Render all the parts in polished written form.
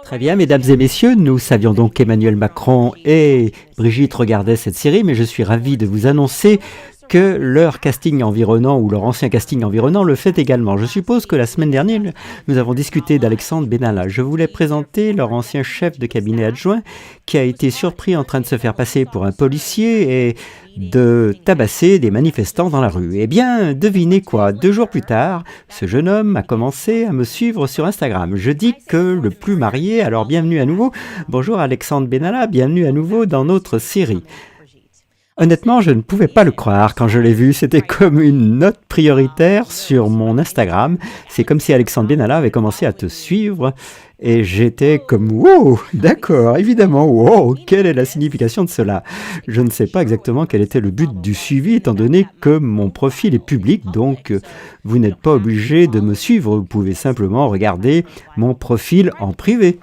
Très bien, mesdames et messieurs, nous savions donc qu'Emmanuel Macron et Brigitte regardaient cette série, mais je suis ravi de vous annoncer que leur casting environnant ou leur ancien casting environnant le fait également. Je suppose que la semaine dernière, nous avons discuté d'Alexandre Benalla. Je voulais présenter leur ancien chef de cabinet adjoint qui a été surpris en train de se faire passer pour un policier et de tabasser des manifestants dans la rue. Eh bien, devinez quoi, 2 jours plus tard, ce jeune homme a commencé à me suivre sur Instagram. Je dis que le plus marié, alors bienvenue à nouveau. Bonjour Alexandre Benalla, bienvenue à nouveau dans notre série. Honnêtement, je ne pouvais pas le croire quand je l'ai vu. C'était comme une note prioritaire sur mon Instagram. C'est comme si Alexandre Benalla avait commencé à te suivre. Et j'étais comme « Wow, d'accord, évidemment, wow, quelle est la signification de cela ?» Je ne sais pas exactement quel était le but du suivi, étant donné que mon profil est public, donc vous n'êtes pas obligé de me suivre. Vous pouvez simplement regarder mon profil en privé.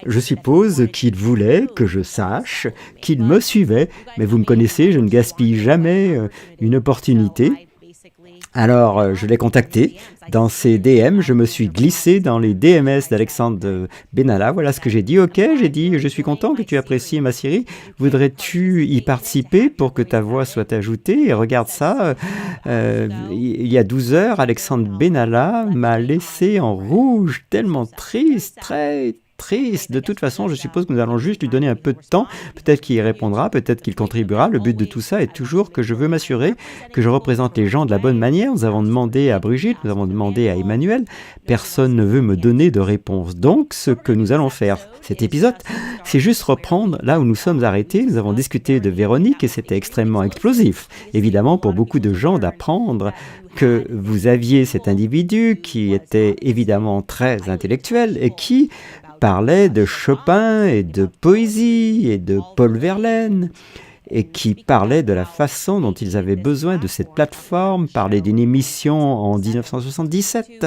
Je suppose qu'il voulait que je sache qu'il me suivait, mais vous me connaissez, je ne gaspille jamais une opportunité. Alors, je l'ai contacté. Dans ses DM, je me suis glissé dans les DMS d'Alexandre Benalla. Voilà ce que j'ai dit. Ok, j'ai dit, je suis content que tu apprécies ma série. Voudrais-tu y participer pour que ta voix soit ajoutée? Et regarde ça, il y a 12 heures, Alexandre Benalla m'a laissé en rouge, tellement triste, très triste. De toute façon, je suppose que nous allons juste lui donner un peu de temps. Peut-être qu'il y répondra, peut-être qu'il contribuera. Le but de tout ça est toujours que je veux m'assurer que je représente les gens de la bonne manière. Nous avons demandé à Brigitte, nous avons demandé à Emmanuel. Personne ne veut me donner de réponse. Donc, ce que nous allons faire, cet épisode, c'est juste reprendre là où nous sommes arrêtés. Nous avons discuté de Véronique et c'était extrêmement explosif. Évidemment, pour beaucoup de gens, d'apprendre que vous aviez cet individu qui était évidemment très intellectuel et qui parlait de Chopin et de poésie et de Paul Verlaine et qui parlait de la façon dont ils avaient besoin de cette plateforme, parlait d'une émission en 1977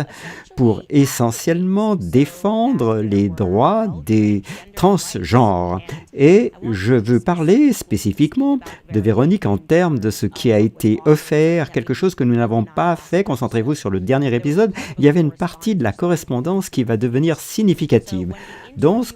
pour essentiellement défendre les droits des transgenres. Et je veux parler spécifiquement de Véronique en termes de ce qui a été offert, quelque chose que nous n'avons pas fait. Concentrez-vous sur le dernier épisode. Il y avait une partie de la correspondance qui va devenir significative. Donc,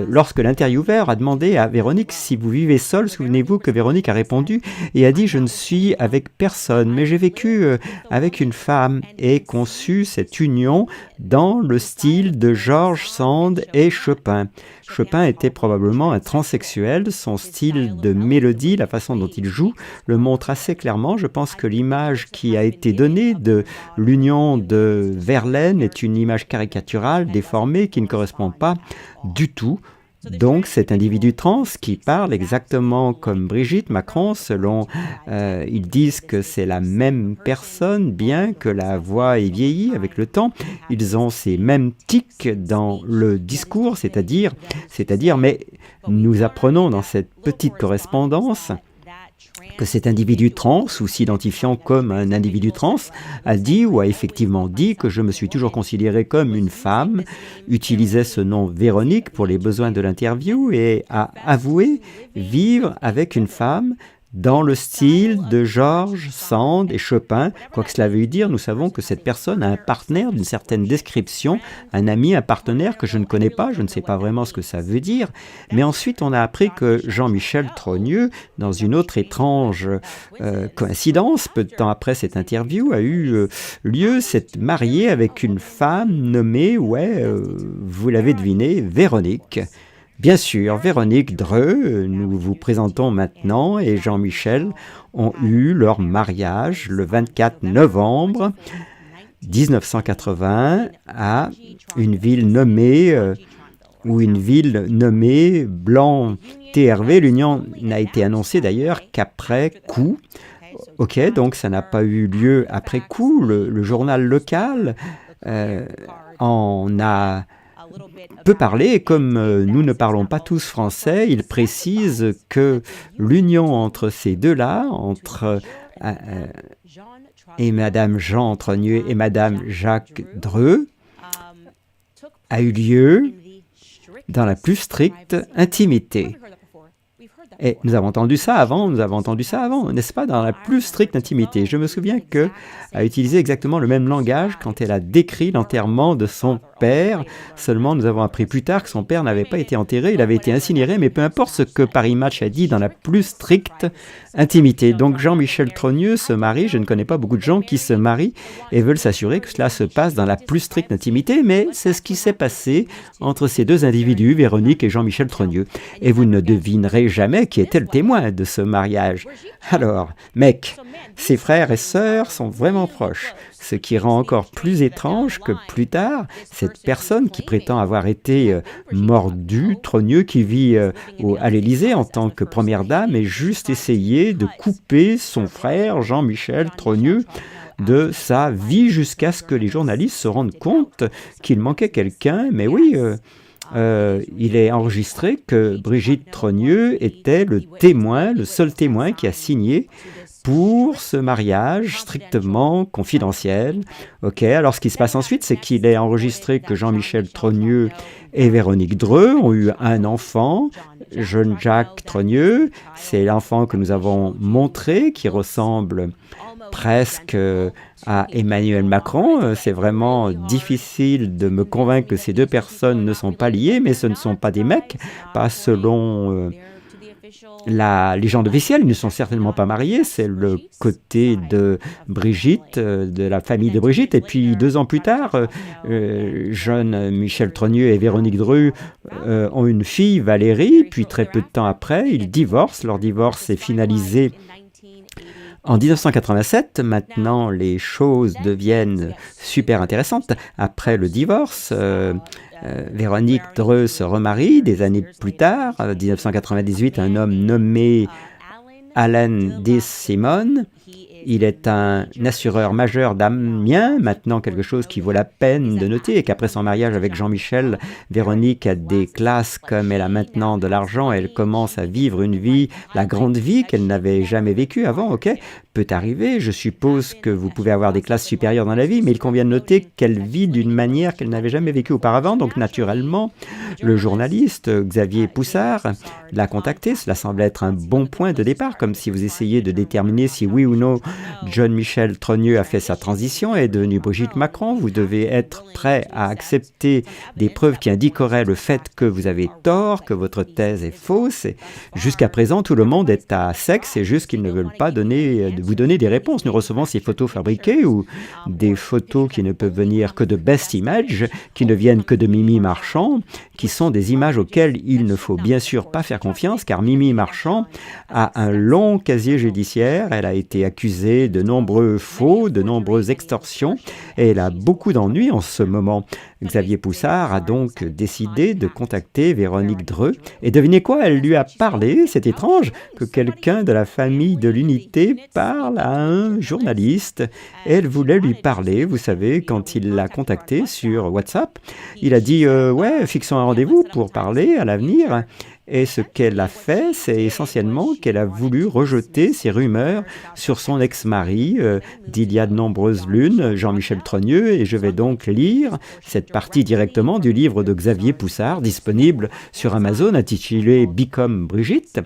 lorsque l'intervieweur a demandé à Véronique si vous vivez seule, souvenez-vous que Véronique a répondu et a dit « Je ne suis avec personne, mais j'ai vécu avec une femme et conçu cette union dans le style de George Sand et Chopin. » Chopin était probablement un transsexuel, son style de mélodie, la façon dont il joue, le montre assez clairement. Je pense que l'image qui a été donnée de l'union de Verlaine est une image caricaturale, déformée, qui ne correspond pas du tout. Donc cet individu trans qui parle exactement comme Brigitte Macron, selon ils disent que c'est la même personne, bien que la voix ait vieilli avec le temps, ils ont ces mêmes tics dans le discours, c'est-à-dire, mais nous apprenons dans cette petite correspondance que cet individu trans, ou s'identifiant comme un individu trans, a dit ou a effectivement dit que je me suis toujours considéré comme une femme, utilisait ce nom Véronique pour les besoins de l'interview et a avoué vivre avec une femme dans le style de George Sand et Chopin. Quoi que cela veuille dire, nous savons que cette personne a un partenaire d'une certaine description, un ami, un partenaire que je ne connais pas, je ne sais pas vraiment ce que ça veut dire. Mais ensuite, on a appris que Jean-Michel Trogneux, dans une autre étrange coïncidence, peu de temps après cette interview, a eu lieu, s'est marié avec une femme nommée, vous l'avez deviné, Véronique. Bien sûr, Véronique Dreux, nous vous présentons maintenant, et Jean-Michel ont eu leur mariage le 24 novembre 1980 à une ville nommée, Blanc-TRV. L'union n'a été annoncée d'ailleurs qu'après coup. Ok, donc ça n'a pas eu lieu après coup. Le journal local en a peut parler, et comme nous ne parlons pas tous français, il précise que l'union entre ces deux-là, entre et Madame Jean Trogneux et Madame Jacques Dreux, a eu lieu dans la plus stricte intimité. Et nous avons entendu ça avant, n'est-ce pas, dans la plus stricte intimité. Je me souviens qu'elle a utilisé exactement le même langage quand elle a décrit l'enterrement de son père. Seulement, nous avons appris plus tard que son père n'avait pas été enterré, il avait été incinéré, mais peu importe ce que Paris Match a dit dans la plus stricte intimité. Donc Jean-Michel Trogneux se marie, je ne connais pas beaucoup de gens qui se marient et veulent s'assurer que cela se passe dans la plus stricte intimité, mais c'est ce qui s'est passé entre ces deux individus, Véronique et Jean-Michel Trogneux. Et vous ne devinerez jamais qui était le témoin de ce mariage. Alors, mec, ses frères et sœurs sont vraiment proches, ce qui rend encore plus étrange que plus tard, cette personne qui prétend avoir été mordue, Trogneux, qui vit à l'Élysée en tant que première dame, ait juste essayé de couper son frère Jean-Michel Trogneux de sa vie jusqu'à ce que les journalistes se rendent compte qu'il manquait quelqu'un. Mais oui, il est enregistré que Brigitte Trogneux était le témoin, le seul témoin qui a signé pour ce mariage strictement confidentiel. Ok, alors ce qui se passe ensuite, c'est qu'il est enregistré que Jean-Michel Trogneux et Véronique Dreux ont eu un enfant, jeune Jacques Trogneux. C'est l'enfant que nous avons montré, qui ressemble presque à Emmanuel Macron. C'est vraiment difficile de me convaincre que ces deux personnes ne sont pas liées, mais ce ne sont pas des mecs, pas selon la légende officielle. Ils ne sont certainement pas mariés, c'est le côté de Brigitte, de la famille de Brigitte. Et puis 2 ans plus tard, jeune Michel Trogneux et Véronique Dreux ont une fille, Valérie, puis très peu de temps après, ils divorcent. Leur divorce est finalisé en 1987. Maintenant, les choses deviennent super intéressantes. Après le divorce, Véronique Dreux se remarie des années plus tard, en 1998, un homme nommé Alan D. Simon. Il est un assureur majeur d'Amiens, maintenant quelque chose qui vaut la peine de noter, et qu'après son mariage avec Jean-Michel, Véronique a des classes comme elle a maintenant de l'argent, elle commence à vivre une vie, la grande vie qu'elle n'avait jamais vécue avant, ok? Peut arriver, je suppose que vous pouvez avoir des classes supérieures dans la vie, mais il convient de noter qu'elle vit d'une manière qu'elle n'avait jamais vécue auparavant, donc naturellement, le journaliste Xavier Poussard l'a contacté. Cela semble être un bon point de départ, comme si vous essayiez de déterminer si oui ou non Jean-Michel Trogneux a fait sa transition et est devenu Brigitte Macron. Vous devez être prêt à accepter des preuves qui indiqueraient le fait que vous avez tort, que votre thèse est fausse. Jusqu'à présent, tout le monde est à sec, c'est juste qu'ils ne veulent pas vous donner des réponses. Nous recevons ces photos fabriquées ou des photos qui ne peuvent venir que de Best Image, qui ne viennent que de Mimi Marchand, qui sont des images auxquelles il ne faut bien sûr pas faire confiance, car Mimi Marchand a un long casier judiciaire. Elle a été accusée de nombreux faux, de nombreuses extorsions, et elle a beaucoup d'ennuis en ce moment. Xavier Poussard a donc décidé de contacter Véronique Dreux. Et devinez quoi, elle lui a parlé. C'est étrange que quelqu'un de la famille de l'unité parle à un journaliste. Elle voulait lui parler, vous savez, quand il l'a contacté sur WhatsApp. Il a dit « Ouais, fixons un rendez-vous pour parler à l'avenir ». Et ce qu'elle a fait, c'est essentiellement qu'elle a voulu rejeter ces rumeurs sur son ex-mari d'il y a de nombreuses lunes, Jean-Michel Trogneux, et je vais donc lire cette partie directement du livre de Xavier Poussard, disponible sur Amazon, intitulé « Become Brigitte ».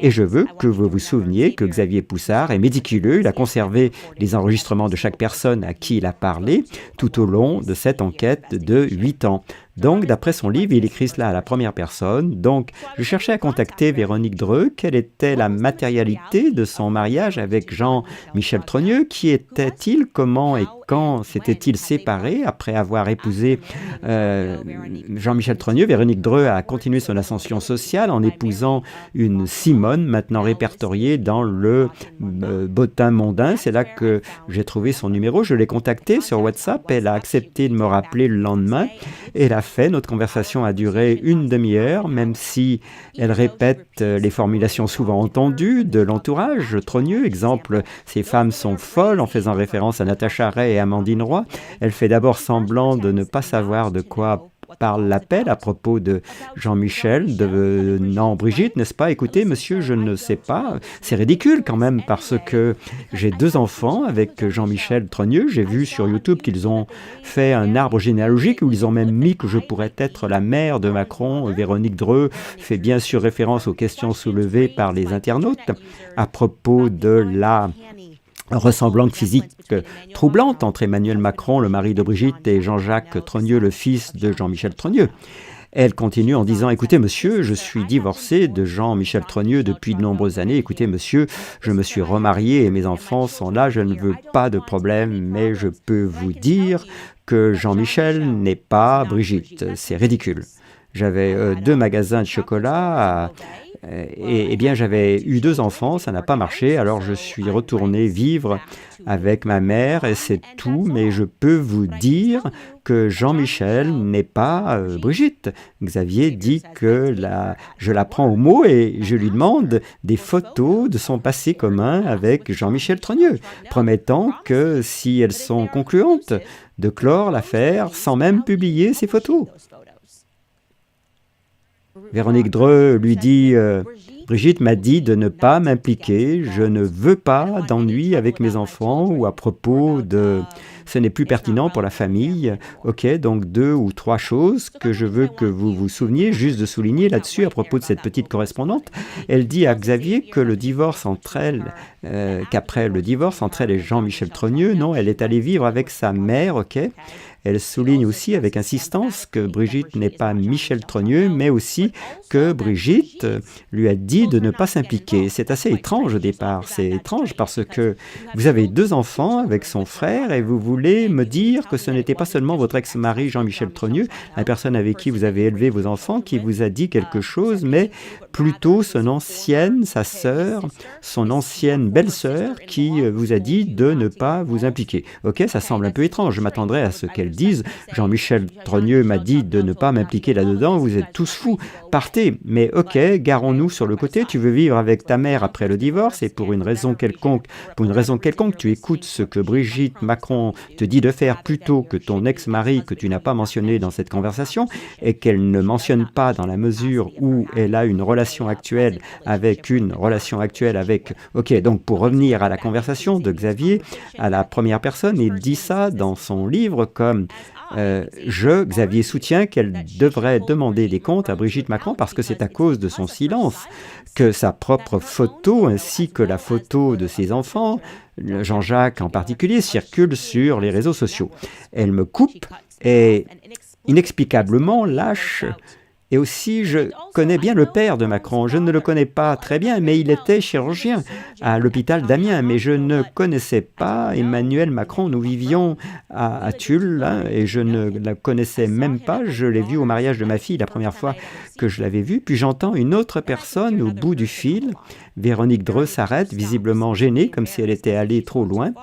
Et je veux que vous vous souveniez que Xavier Poussard est méticuleux, il a conservé les enregistrements de chaque personne à qui il a parlé tout au long de cette enquête de 8 ans. Donc, d'après son livre, il écrit cela à la première personne. Donc, je cherchais à contacter Véronique Dreux. Quelle était la matérialité de son mariage avec Jean-Michel Trogneux? Qui était-il? Comment et quand s'était-il séparé après avoir épousé Jean-Michel Trogneux? Véronique Dreux a continué son ascension sociale en épousant une Simone, maintenant répertoriée dans le bottin mondain. C'est là que j'ai trouvé son numéro. Je l'ai contactée sur WhatsApp. Elle a accepté de me rappeler le lendemain. Et la fait. Notre conversation a duré une demi-heure, même si elle répète les formulations souvent entendues de l'entourage Trogneux. Exemple, ces femmes sont folles, en faisant référence à Natacha Ray et Amandine Roy. Elle fait d'abord semblant de ne pas savoir de quoi par l'appel à propos de Jean-Michel, de non, Brigitte, n'est-ce pas? Écoutez, monsieur, je ne sais pas. C'est ridicule quand même parce que j'ai 2 enfants avec Jean-Michel Trogneux. J'ai vu sur YouTube qu'ils ont fait un arbre généalogique où ils ont même mis que je pourrais être la mère de Macron. Véronique Dreux fait bien sûr référence aux questions soulevées par les internautes à propos de la ressemblance physique troublante entre Emmanuel Macron, le mari de Brigitte, et Jean-Jacques Trogneux, le fils de Jean-Michel Trogneux. Elle continue en disant « Écoutez, monsieur, je suis divorcée de Jean-Michel Trogneux depuis de nombreuses années. Écoutez, monsieur, je me suis remariée et mes enfants sont là. Je ne veux pas de problème, mais je peux vous dire que Jean-Michel n'est pas Brigitte. C'est ridicule. J'avais 2 magasins de chocolat et bien j'avais eu 2 enfants, ça n'a pas marché, alors je suis retournée vivre avec ma mère et c'est tout, mais je peux vous dire que Jean-Michel n'est pas Brigitte. Xavier dit que je la prends au mot et je lui demande des photos de son passé commun avec Jean-Michel Trogneux, promettant que si elles sont concluantes, de clore l'affaire sans même publier ces photos. Véronique Dreux lui dit « Brigitte m'a dit de ne pas m'impliquer, je ne veux pas d'ennui avec mes enfants ou à propos de... Ce n'est plus pertinent pour la famille. » Ok, donc 2 ou 3 choses que je veux que vous vous souveniez, juste de souligner là-dessus à propos de cette petite correspondante. Elle dit à Xavier que le divorce entre elles, qu'après le divorce entre elle et Jean-Michel Trogneux, non, elle est allée vivre avec sa mère, ok. Elle souligne aussi avec insistance que Brigitte n'est pas Michel Trogneux, mais aussi que Brigitte lui a dit de ne pas s'impliquer. C'est assez étrange au départ. C'est étrange parce que vous avez 2 enfants avec son frère et vous voulez me dire que ce n'était pas seulement votre ex-mari Jean-Michel Trogneux, la personne avec qui vous avez élevé vos enfants, qui vous a dit quelque chose, mais plutôt sa sœur, son ancienne belle-sœur qui vous a dit de ne pas vous impliquer. Ok, ça semble un peu étrange. Je m'attendrais à ce qu'elle dise « Jean-Michel Trogneux m'a dit de ne pas m'impliquer là-dedans, vous êtes tous fous, partez ». Mais ok, garons-nous sur le côté, tu veux vivre avec ta mère après le divorce et pour une raison quelconque, tu écoutes ce que Brigitte Macron te dit de faire plutôt que ton ex-mari que tu n'as pas mentionné dans cette conversation et qu'elle ne mentionne pas dans la mesure où elle a une relation actuelle avec Ok, donc pour revenir à la conversation de Xavier, à la première personne, il dit ça dans son livre comme Xavier soutient qu'elle devrait demander des comptes à Brigitte Macron parce que c'est à cause de son silence que sa propre photo ainsi que la photo de ses enfants, Jean-Jacques en particulier, circulent sur les réseaux sociaux. Elle me coupe et inexplicablement lâche. Et aussi, je connais bien le père de Macron. Je ne le connais pas très bien, mais il était chirurgien à l'hôpital d'Amiens. Mais je ne connaissais pas Emmanuel Macron. Nous vivions à Tulle et je ne la connaissais même pas. Je l'ai vu au mariage de ma fille la première fois que je l'avais vu. Puis j'entends une autre personne au bout du fil. Véronique Dreux s'arrête, visiblement gênée, comme si elle était allée trop loin.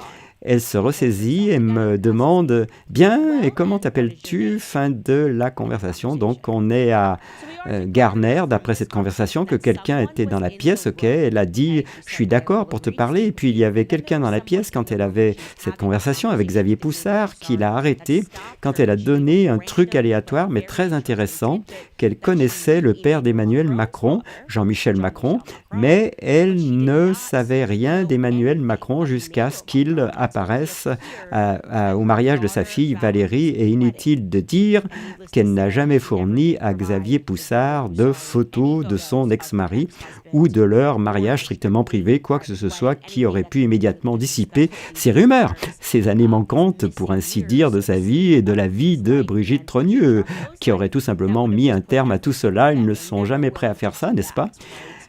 Elle se ressaisit et me demande « Bien, et comment t'appelles-tu » Fin de la conversation. Donc, on est à Garner, d'après cette conversation, que quelqu'un était dans la pièce. Ok, elle a dit « Je suis d'accord pour te parler ». Et puis, il y avait quelqu'un dans la pièce quand elle avait cette conversation avec Xavier Poussard qui l'a arrêtée quand elle a donné un truc aléatoire, mais très intéressant, qu'elle connaissait le père d'Emmanuel Macron, Jean-Michel Macron, mais elle ne savait rien d'Emmanuel Macron jusqu'à ce qu'il apparaisse au mariage de sa fille Valérie, et inutile de dire qu'elle n'a jamais fourni à Xavier Poussard de photos de son ex-mari ou de leur mariage strictement privé, quoi que ce soit qui aurait pu immédiatement dissiper ces rumeurs, ces années manquantes, pour ainsi dire, de sa vie et de la vie de Brigitte Trogneux, qui aurait tout simplement mis un terme à tout cela. Ils ne sont jamais prêts à faire ça, n'est-ce pas ?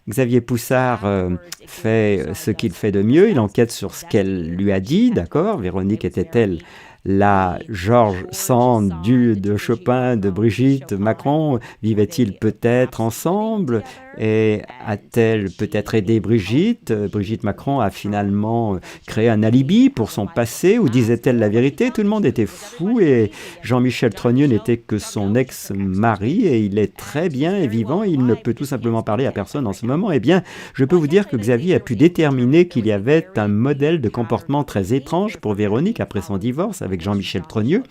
Xavier Poussard fait ce qu'il fait de mieux, il enquête sur ce qu'elle lui a dit, d'accord ? Véronique était-elle la George Sand de Chopin, de Brigitte Macron? Vivait-ils peut-être ensemble? Et a-t-elle peut-être aidé Brigitte? Brigitte Macron a finalement créé un alibi pour son passé, ou disait-elle la vérité? Tout le monde était fou et Jean-Michel Trogneux n'était que son ex-mari et il est très bien et vivant, il ne peut tout simplement parler à personne en ce moment. Eh bien, je peux vous dire que Xavier a pu déterminer qu'il y avait un modèle de comportement très étrange pour Véronique après son divorce avec avec Jean-Michel Trogneux,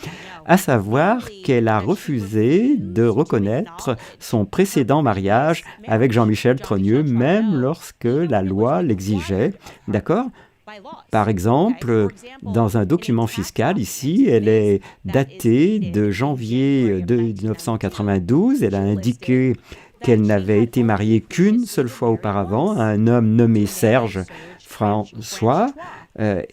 à savoir qu'elle a refusé de reconnaître son précédent mariage avec Jean-Michel Trogneux, même lorsque la loi l'exigeait, d'accord? Par exemple, dans un document fiscal, ici, elle est datée de janvier de 1992. Elle a indiqué qu'elle n'avait été mariée qu'une seule fois auparavant à un homme nommé Serge François.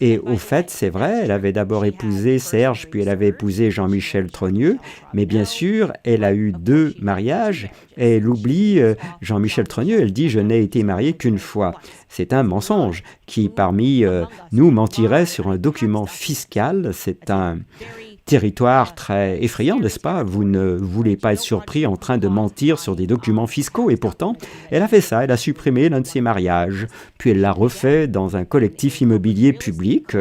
Et au fait, c'est vrai, elle avait d'abord épousé Serge, puis elle avait épousé Jean-Michel Trogneux, mais bien sûr, elle a eu 2 mariages, et elle oublie Jean-Michel Trogneux, elle dit « je n'ai été mariée qu'une fois ». C'est un mensonge qui, parmi nous, mentirait sur un document fiscal. C'est un territoire très effrayant, n'est-ce pas? Vous ne voulez pas être surpris en train de mentir sur des documents fiscaux, et pourtant, elle a fait ça, elle a supprimé l'un de ses mariages, puis elle l'a refait dans un collectif immobilier public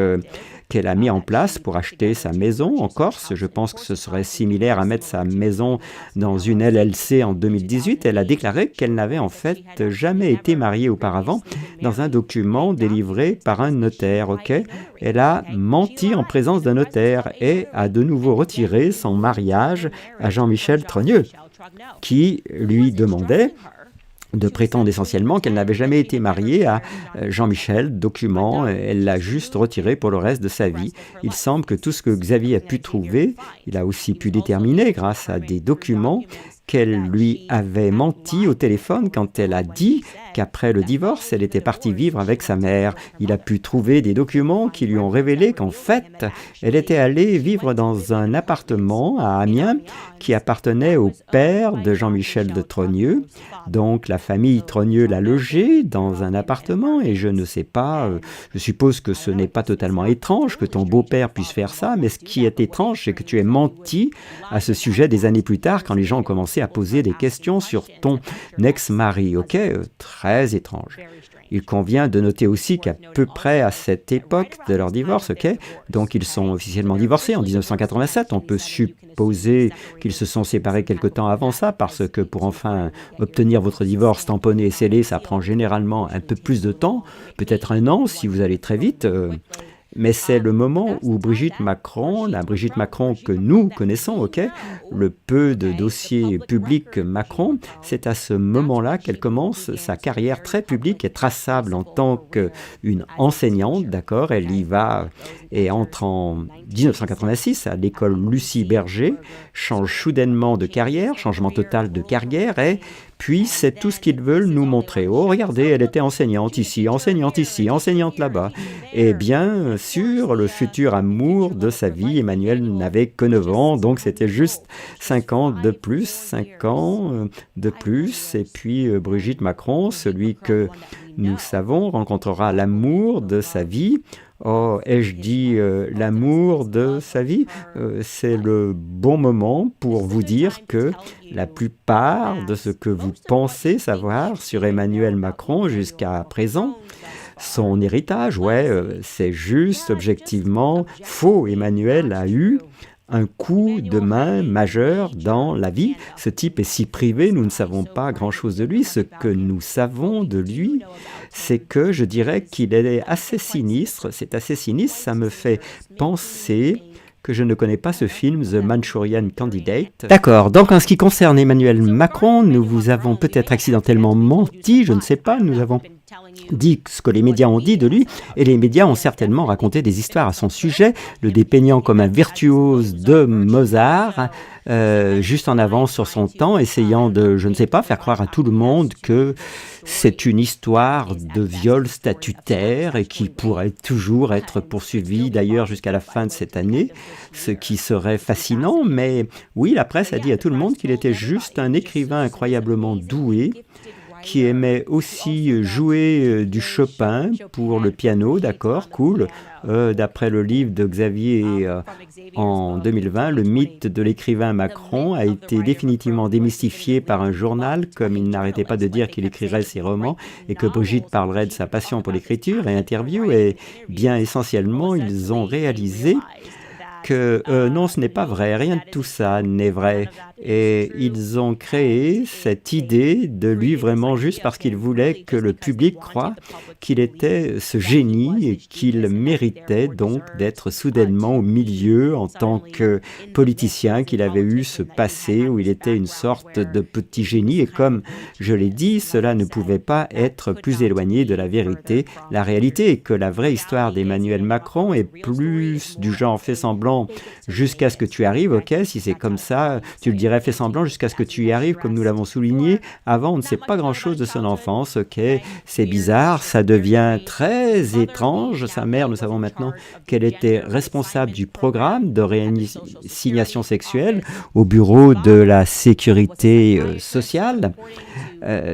qu'elle a mis en place pour acheter sa maison en Corse. Je pense que ce serait similaire à mettre sa maison dans une LLC en 2018. Elle a déclaré qu'elle n'avait en fait jamais été mariée auparavant dans un document délivré par un notaire. Elle a menti en présence d'un notaire et a de nouveau retiré son mariage à Jean-Michel Trogneux, qui lui demandait de prétendre essentiellement qu'elle n'avait jamais été mariée à Jean-Michel, document, elle l'a juste retiré pour le reste de sa vie. Il semble que tout ce que Xavier a pu trouver, il a aussi pu déterminer grâce à des documents qu'elle lui avait menti au téléphone quand elle a dit qu'après le divorce, elle était partie vivre avec sa mère. Il a pu trouver des documents qui lui ont révélé qu'en fait, elle était allée vivre dans un appartement à Amiens qui appartenait au père de Jean-Michel de Trogneux. Donc la famille Trogneux l'a logée dans un appartement et je ne sais pas, je suppose que ce n'est pas totalement étrange que ton beau-père puisse faire ça, mais ce qui est étrange, c'est que tu aies menti à ce sujet des années plus tard quand les gens ont commencé à poser des questions sur ton ex-mari, très étrange. Il convient de noter aussi qu'à peu près à cette époque de leur divorce, donc ils sont officiellement divorcés en 1987, on peut supposer qu'ils se sont séparés quelque temps avant ça, parce que pour enfin obtenir votre divorce tamponné et scellé, ça prend généralement un peu plus de temps, peut-être 1 an si vous allez très vite. Mais c'est le moment où Brigitte Macron, la Brigitte Macron que nous connaissons, le peu de dossiers publics Macron, c'est à ce moment-là qu'elle commence sa carrière très publique et traçable en tant qu'une enseignante, d'accord? Elle y va et entre en 1986 à l'école Lucie Berger, change soudainement de carrière, changement total de carrière, et puis c'est tout ce qu'ils veulent nous montrer. Oh, regardez, elle était enseignante ici, enseignante là-bas. Et bien sûr, le futur amour de sa vie, Emmanuel, n'avait que 9 ans, donc c'était juste 5 ans de plus, 5 ans de plus. Et puis Brigitte Macron, celui que nous savons, rencontrera l'amour de sa vie. Oh, ai-je dit l'amour de sa vie? C'est le bon moment pour vous dire que la plupart de ce que vous pensez savoir sur Emmanuel Macron jusqu'à présent, son héritage, c'est juste objectivement faux. Emmanuel a eu un coup de main majeur dans la vie. Ce type est si privé, nous ne savons pas grand-chose de lui. Ce que nous savons de lui, c'est que je dirais qu'il est assez sinistre. C'est assez sinistre, ça me fait penser que je ne connais pas ce film, The Manchurian Candidate. D'accord, donc en ce qui concerne Emmanuel Macron, nous vous avons peut-être accidentellement menti, je ne sais pas, nous avons dit ce que les médias ont dit de lui, et les médias ont certainement raconté des histoires à son sujet, le dépeignant comme un virtuose de Mozart, juste en avance sur son temps, essayant de, je ne sais pas, faire croire à tout le monde que c'est une histoire de viol statutaire et qui pourrait toujours être poursuivie d'ailleurs jusqu'à la fin de cette année, ce qui serait fascinant, mais oui, la presse a dit à tout le monde qu'il était juste un écrivain incroyablement doué, qui aimait aussi jouer du Chopin pour le piano, d'accord, cool. D'après le livre de Xavier en 2020, le mythe de l'écrivain Macron a été définitivement démystifié par un journal, comme il n'arrêtait pas de dire qu'il écrirait ses romans et que Brigitte parlerait de sa passion pour l'écriture et interview, et bien essentiellement, ils ont réalisé que non, ce n'est pas vrai, rien de tout ça n'est vrai. Et ils ont créé cette idée de lui vraiment juste parce qu'ils voulaient que le public croie qu'il était ce génie et qu'il méritait donc d'être soudainement au milieu en tant que politicien, qu'il avait eu ce passé où il était une sorte de petit génie. Et comme je l'ai dit, cela ne pouvait pas être plus éloigné de la vérité. La réalité est que la vraie histoire d'Emmanuel Macron est plus du genre fais semblant jusqu'à ce que tu arrives, ok, si c'est comme ça, tu le dirais fais semblant jusqu'à ce que tu y arrives, comme nous l'avons souligné. Avant, on ne sait pas grand-chose de son enfance, ok, c'est bizarre, ça devient très étrange. Sa mère, nous savons maintenant qu'elle était responsable du programme de réassignation sexuelle au bureau de la sécurité sociale.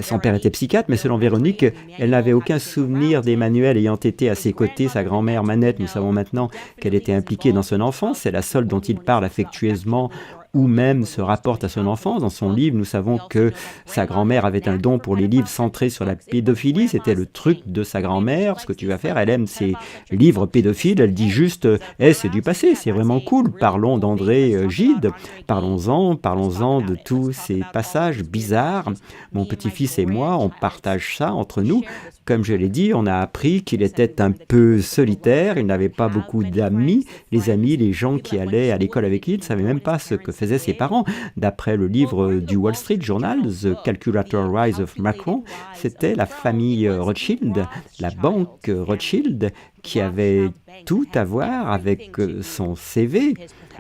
Son père était psychiatre, mais selon Véronique, elle n'avait aucun souvenir d'Emmanuel ayant été à ses côtés. Sa grand-mère Manette, nous savons maintenant qu'elle était impliquée dans son enfance. C'est la seule dont il parle affectueusement ou même se rapporte à son enfance. Dans son livre, nous savons que sa grand-mère avait un don pour les livres centrés sur la pédophilie. C'était le truc de sa grand-mère. Ce que tu vas faire, elle aime ces livres pédophiles. Elle dit juste hey, c'est du passé, c'est vraiment cool. Parlons d'André Gide. Parlons-en de tous ces passages bizarres. Mon petit-fils et moi, on partage ça entre nous. Comme je l'ai dit, on a appris qu'il était un peu solitaire, il n'avait pas beaucoup d'amis. Les amis, les gens qui allaient à l'école avec lui, ne savaient même pas ce que faisaient ses parents. D'après le livre du Wall Street Journal, The Calculator Rise of Macron, c'était la famille Rothschild, la banque Rothschild, qui avait tout à voir avec son CV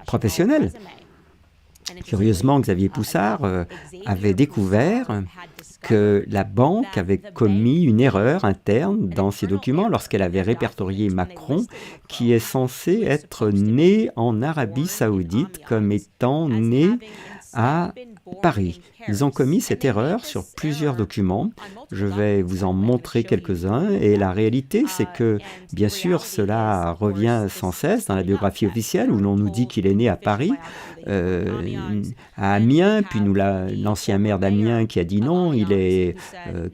professionnel. Curieusement, Xavier Poussard avait découvert que la banque avait commis une erreur interne dans ses documents lorsqu'elle avait répertorié Macron, qui est censé être né en Arabie Saoudite comme étant né à Paris. Ils ont commis cette erreur sur plusieurs documents. Je vais vous en montrer quelques-uns. Et la réalité, c'est que, bien sûr, cela revient sans cesse dans la biographie officielle où l'on nous dit qu'il est né à Paris, à Amiens, puis l'ancien maire d'Amiens qui a dit non, il est,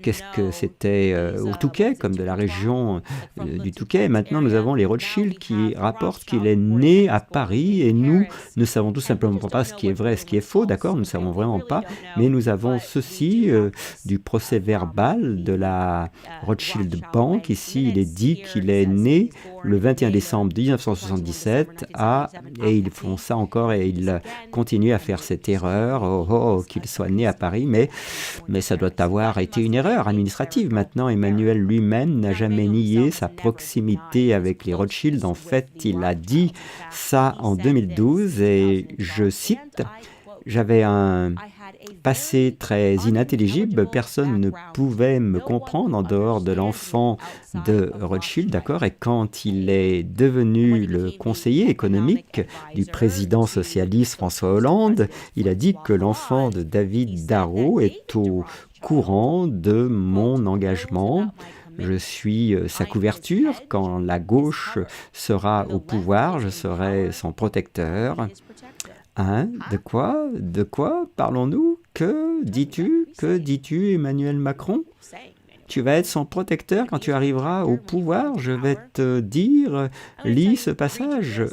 qu'est-ce que c'était, au Touquet, comme de la région du Touquet. Et maintenant, nous avons les Rothschild qui rapportent qu'il est né à Paris et nous ne savons tout simplement pas ce qui est vrai, ce qui est faux, d'accord, nous ne savons vraiment pas, mais nous avons ceci du procès verbal de la Rothschild Bank. Ici, il est dit qu'il est né le 21 décembre 1977 et ils font ça encore et ils continuent à faire cette erreur, qu'il soit né à Paris, mais ça doit avoir été une erreur administrative. Maintenant, Emmanuel lui-même n'a jamais nié sa proximité avec les Rothschild. En fait, il a dit ça en 2012 et je cite, « J'avais un passé très inintelligible, personne ne pouvait me comprendre en dehors de l'enfant de Rothschild, d'accord, et quand il est devenu le conseiller économique du président socialiste François Hollande, il a dit que l'enfant de David Darro est au courant de mon engagement. Je suis sa couverture. Quand la gauche sera au pouvoir, je serai son protecteur. » Hein? De quoi parlons-nous? Que dis-tu, Emmanuel Macron? Tu vas être son protecteur quand tu arriveras au pouvoir. Je vais te dire, lis ce passage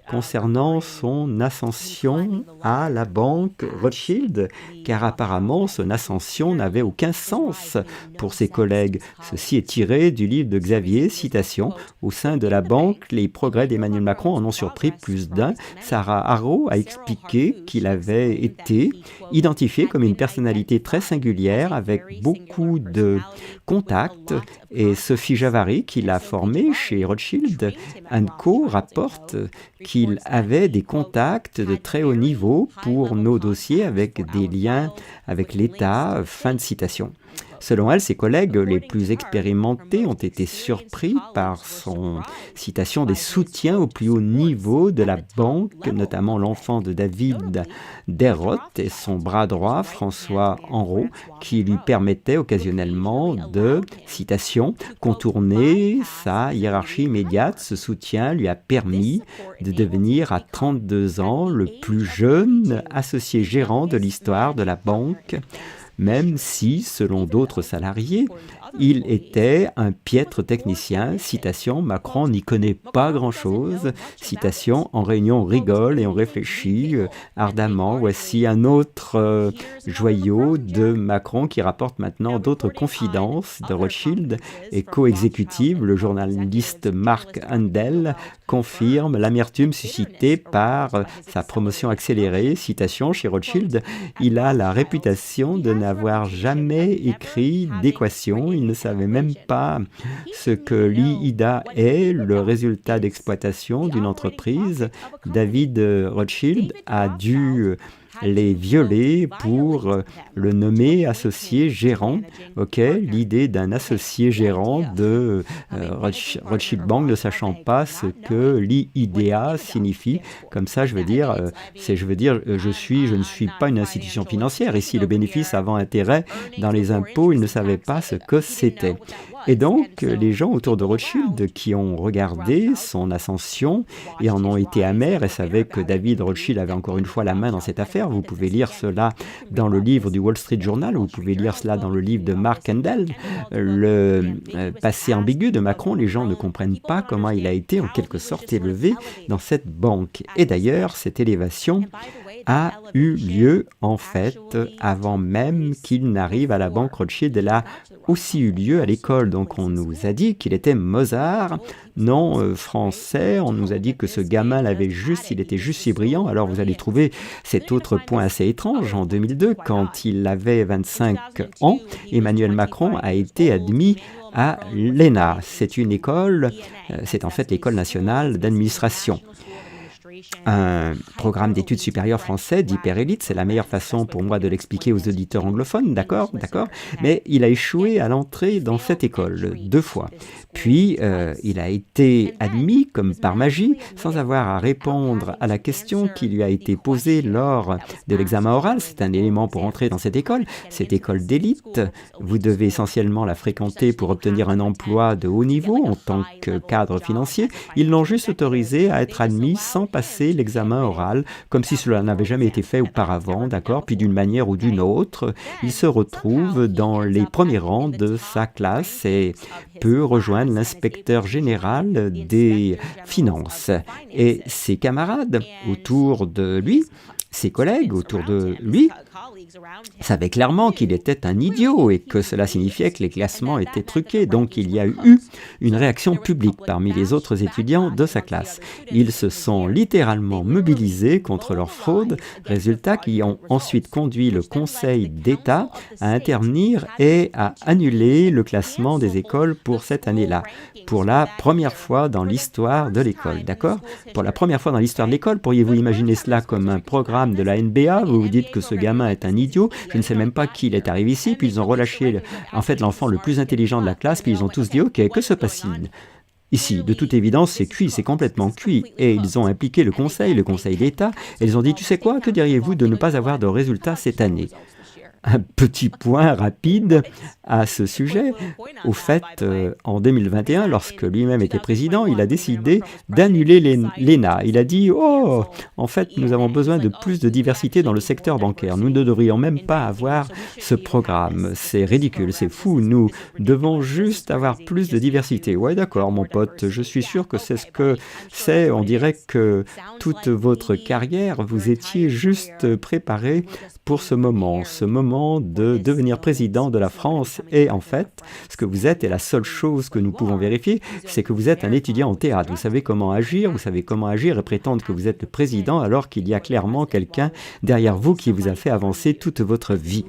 concernant son ascension à la banque Rothschild, car apparemment son ascension n'avait aucun sens pour ses collègues. Ceci est tiré du livre de Xavier, citation, au sein de la banque, les progrès d'Emmanuel Macron en ont surpris plus d'un. Sarah Haro a expliqué qu'il avait été identifié comme une personnalité très singulière avec beaucoup de contacts, et Sophie Javary, qui l'a formé chez Rothschild & Co, rapporte qu'il avait des contacts de très haut niveau pour nos dossiers avec des liens avec l'État. Fin de citation. Selon elle, ses collègues les plus expérimentés ont été surpris par son citation des soutiens au plus haut niveau de la banque, notamment l'enfant de David Derroth et son bras droit, François Henrot, qui lui permettait occasionnellement de, citation, contourner sa hiérarchie immédiate. Ce soutien lui a permis de devenir à 32 ans le plus jeune associé gérant de l'histoire de la banque, même si, selon d'autres salariés, Il était un piètre technicien. Citation, Macron n'y connaît pas grand-chose. Citation, en réunion on rigole et on réfléchit ardemment. Voici un autre joyau de Macron qui rapporte maintenant d'autres confidences de Rothschild et co-exécutive. Le journaliste Mark Handel confirme l'amertume suscitée par sa promotion accélérée. Citation, chez Rothschild, il a la réputation de n'avoir jamais écrit d'équation. Il ne savait même pas ce que l'IIDA est, le résultat d'exploitation d'une entreprise. David Rothschild a dû les violer pour le nommer associé gérant. Ok, l'idée d'un associé gérant de Rothschild Bank, ne sachant pas ce que l'IIDA signifie. Comme ça, je ne suis pas une institution financière. Ici, le bénéfice avant intérêt dans les impôts, il ne savait pas ce que c'était. Et donc, les gens autour de Rothschild qui ont regardé son ascension et en ont été amers et savaient que David Rothschild avait encore une fois la main dans cette affaire. Vous pouvez lire cela dans le livre du Wall Street Journal, vous pouvez lire cela dans le livre de Mark Handel. Le passé ambigu de Macron, les gens ne comprennent pas comment il a été en quelque sorte élevé dans cette banque. Et d'ailleurs, cette élévation a eu lieu en fait avant même qu'il n'arrive à la banque Rothschild. Elle a aussi eu lieu à l'école. Donc on nous a dit qu'il était Mozart, non français. On nous a dit que ce gamin il était juste si brillant. Alors vous allez trouver cet autre point assez étrange. En 2002, quand il avait 25 ans, Emmanuel Macron a été admis à l'ENA. C'est une école, c'est en fait l'École nationale d'administration. Un programme d'études supérieures français d'hyper-élite, c'est la meilleure façon pour moi de l'expliquer aux auditeurs anglophones, d'accord, mais il a échoué à l'entrée dans cette école 2 fois. Puis, il a été admis comme par magie, sans avoir à répondre à la question qui lui a été posée lors de l'examen oral. C'est un élément pour entrer dans cette école d'élite. Vous devez essentiellement la fréquenter pour obtenir un emploi de haut niveau en tant que cadre financier. Ils l'ont juste autorisé à être admis sans passer l'examen oral, comme si cela n'avait jamais été fait auparavant, d'accord? Puis d'une manière ou d'une autre, il se retrouve dans les premiers rangs de sa classe et peut rejoindre l'inspecteur général des finances. Et ses camarades autour de lui, ses collègues autour de lui, savaient clairement qu'il était un idiot et que cela signifiait que les classements étaient truqués. Donc il y a eu une réaction publique parmi les autres étudiants de sa classe. Ils se sont littéralement mobilisés contre leur fraude, résultats qui ont ensuite conduit le Conseil d'État à intervenir et à annuler le classement des écoles pour cette année-là. Pour la première fois dans l'histoire de l'école, d'accord? Pour la première fois dans l'histoire de l'école, pourriez-vous imaginer cela comme un programme de la NBA? Vous vous dites que ce gamin est un idiot, je ne sais même pas qui il est arrivé ici, puis ils ont relâché l'enfant le plus intelligent de la classe, puis ils ont tous dit « Ok, que se passe-t-il ?» Ici, de toute évidence, c'est cuit, c'est complètement cuit. Et ils ont impliqué le Conseil d'État, et ils ont dit « Tu sais quoi, que diriez-vous de ne pas avoir de résultats cette année ?» Un petit point rapide à ce sujet. Au fait, en 2021, lorsque lui-même était président, il a décidé d'annuler l'ENA. Il a dit « Oh, en fait, nous avons besoin de plus de diversité dans le secteur bancaire. Nous ne devrions même pas avoir ce programme. C'est ridicule, c'est fou. Nous devons juste avoir plus de diversité. » Ouais, d'accord, mon pote, je suis sûr que c'est ce que c'est. On dirait que toute votre carrière, vous étiez juste préparé pour ce moment de devenir président de la France. Et en fait, ce que vous êtes, et la seule chose que nous pouvons vérifier, c'est que vous êtes un étudiant en théâtre. Vous savez comment agir et prétendre que vous êtes le président alors qu'il y a clairement quelqu'un derrière vous qui vous a fait avancer toute votre vie.